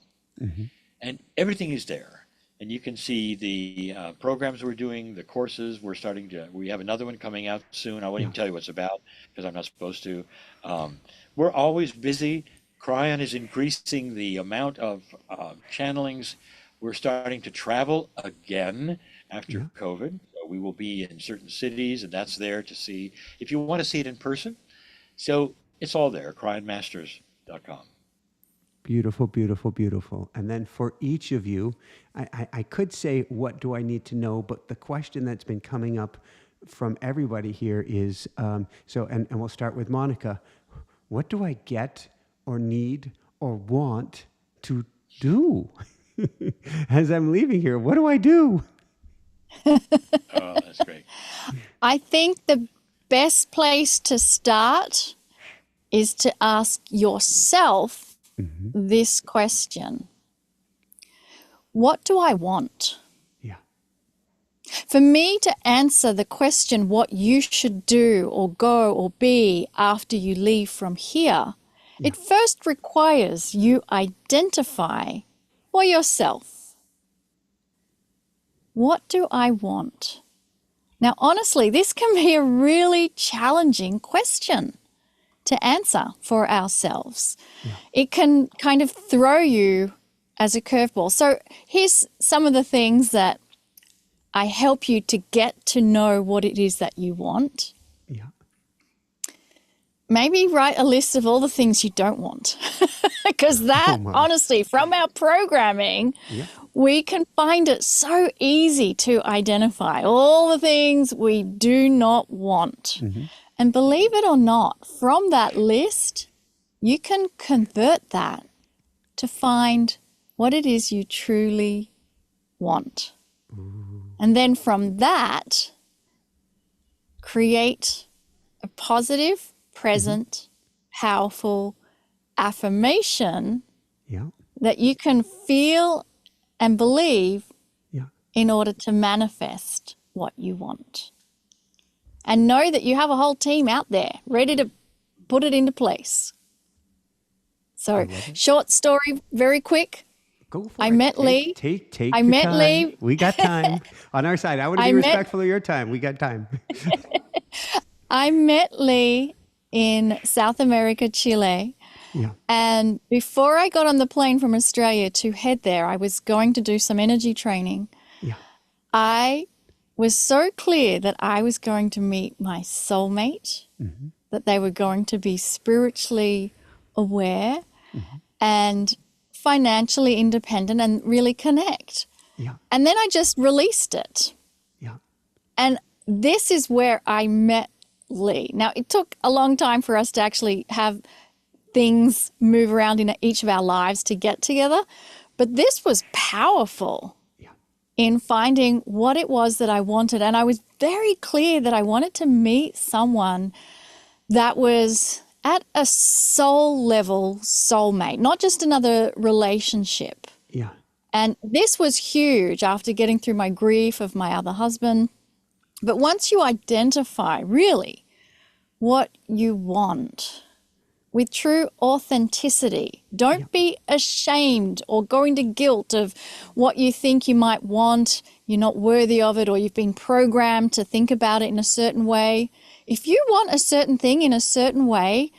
And everything is there. And you can see the programs we're doing, the courses we have another one coming out soon. I won't even tell you what it's about because I'm not supposed to. We're always busy. Kryon is increasing the amount of channelings. We're starting to travel again after COVID. So We will be in certain cities, and that's there to see. If you want to see it in person, so it's all there, cryonmasters.com. Beautiful, beautiful, beautiful. And then for each of you, I could say, what do I need to know? But the question that's been coming up from everybody here is, and we'll start with Monika. What do I get or need or want to do? As I'm leaving here, what do I do? Oh, that's great. I think the best place to start is to ask yourself this question. What do I want? Yeah. For me to answer the question, what you should do or go or be after you leave from here, it first requires you identify for yourself. What do I want? Now, honestly, this can be a really challenging question to answer for ourselves. Yeah. It can kind of throw you as a curveball. So here's some of the things that I help you to get to know what it is that you want. Yeah. Maybe write a list of all the things you don't want. Because that, honestly, from our programming, we can find it so easy to identify all the things we do not want. Mm-hmm. And believe it or not, from that list, you can convert that to find what it is you truly want. Ooh. And then from that, create a positive, present, powerful affirmation that you can feel and believe in order to manifest what you want. And know that you have a whole team out there ready to put it into place. So, short story, very quick. Go for it. I met Lee. Take your time. Lee. We got time on our side. I want to be respectful of your time. We got time. I met Lee in South America, Chile. Yeah. And before I got on the plane from Australia to head there, I was going to do some energy training. Yeah. I was so clear that I was going to meet my soulmate, that they were going to be spiritually aware and financially independent and really connect. Yeah. And then I just released it. Yeah. And this is where I met Lee. Now, it took a long time for us to actually have things move around in each of our lives to get together, but this was powerful in finding what it was that I wanted. And I was very clear that I wanted to meet someone that was at a soul level soulmate, not just another relationship. Yeah. And this was huge after getting through my grief of my other husband. But once you identify really what you want with true authenticity, don't be ashamed or go into guilt of what you think you might want, you're not worthy of it, or you've been programmed to think about it in a certain way. If you want a certain thing in a certain way,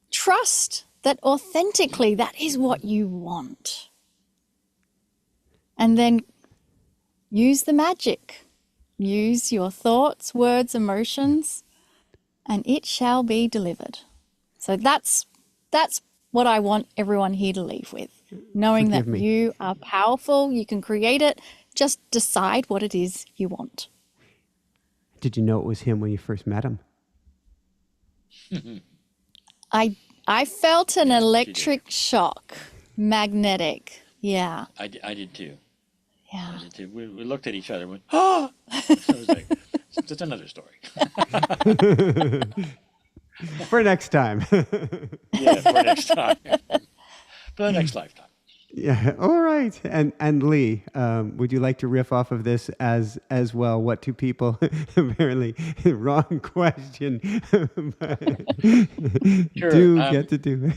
trust that authentically that is what you want. And then use the magic. Use your thoughts, words, emotions, and it shall be delivered. So that's what I want everyone here to leave with, knowing that you are powerful, you can create it, just decide what it is you want. Did you know it was him when you first met him? I felt an electric shock, magnetic, yeah. I did too. Yeah. I did too. We looked at each other and went, oh! So I was like, it's another story. For next time. Yeah, for next time. For the next lifetime. Yeah. All right. And Lee, would you like to riff off of this as well? What do people apparently wrong question Sure. Get to do?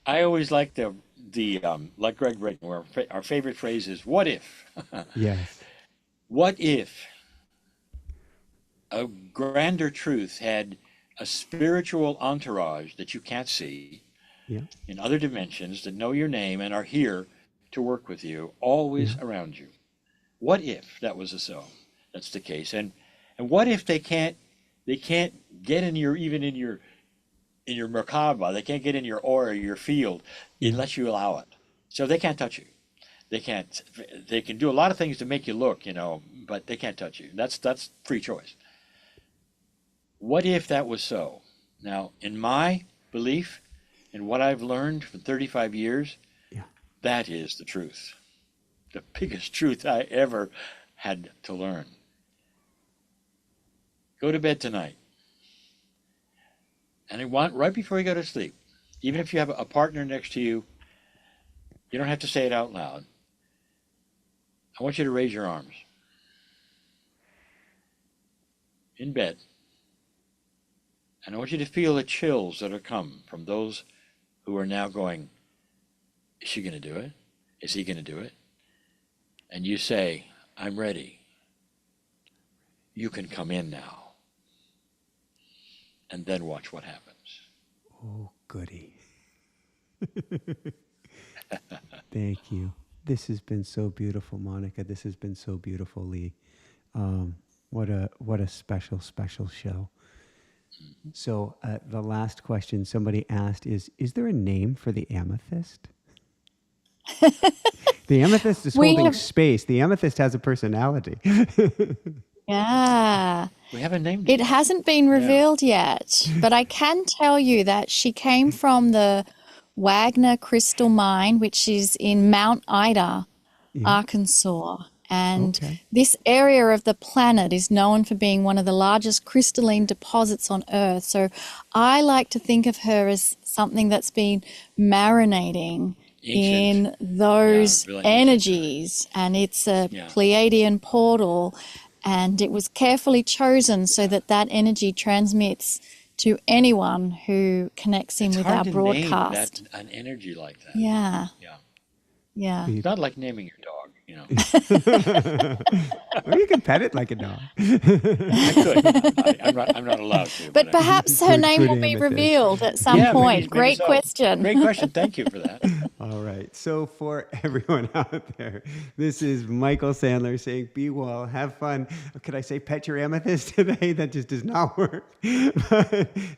I always like the like Greg Brayton, where our favorite phrase is "What if?" Yes. What if a grander truth had a spiritual entourage that you can't see, in other dimensions, that know your name and are here to work with you, always around you? What if that was so? that's the case. And what if they can't get in your, even in your Merkaba, they can't get in your aura, your field, unless you allow it. So they can't touch you. They can do a lot of things to make you look, but they can't touch you. That's free choice. What if that was so? Now, in my belief, and what I've learned for 35 years, that is the truth. The biggest truth I ever had to learn. Go to bed tonight. And I want, right before you go to sleep, even if you have a partner next to you, you don't have to say it out loud. I want you to raise your arms. In bed. And I want you to feel the chills that are come from those who are now going, is she going to do it? Is he going to do it? And you say, I'm ready. You can come in now. And then watch what happens. Oh, goody. Thank you. This has been so beautiful, Monika. This has been so beautiful, Lee. What a special, special show. So the last question somebody asked is there a name for the amethyst? The amethyst is holding space. The amethyst has a personality. Yeah. We haven't named it. It hasn't been revealed yet, but I can tell you that she came from the Wagner Crystal Mine, which is in Mount Ida, Arkansas. And this area of the planet is known for being one of the largest crystalline deposits on Earth. So I like to think of her as something that's been marinating in those energies. And it's a Pleiadian portal. And it was carefully chosen so that energy transmits to anyone who connects in with our broadcast. Name an energy like that. Yeah. Yeah. Yeah. It's not like naming your dog, Well, you can pet it like a dog. I could. I'm not allowed to. But perhaps her name will be revealed at some point. Great question. Great question. Thank you for that. All right. So for everyone out there, this is Michael Sandler saying, be well, have fun. Could I say pet your amethyst today? That just does not work.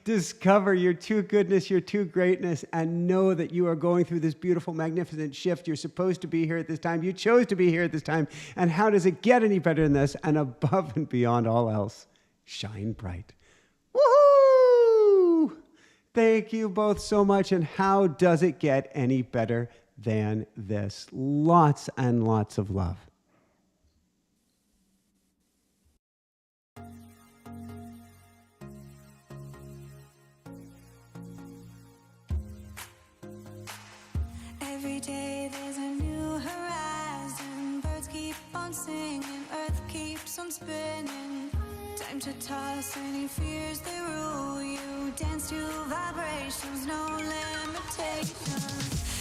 Discover your true goodness, your true greatness, and know that you are going through this beautiful, magnificent shift. You're supposed to be here at this time. You chose to be here at this time. And how does it get any better than this? And above and beyond all else, shine bright. Woohoo! Thank you both so much. And how does it get any better than this? Lots and lots of love. Every day there's a new horizon. Birds keep on singing, earth keeps on spinning. Time to toss any fears that rule you. Dance to vibrations, no limitations.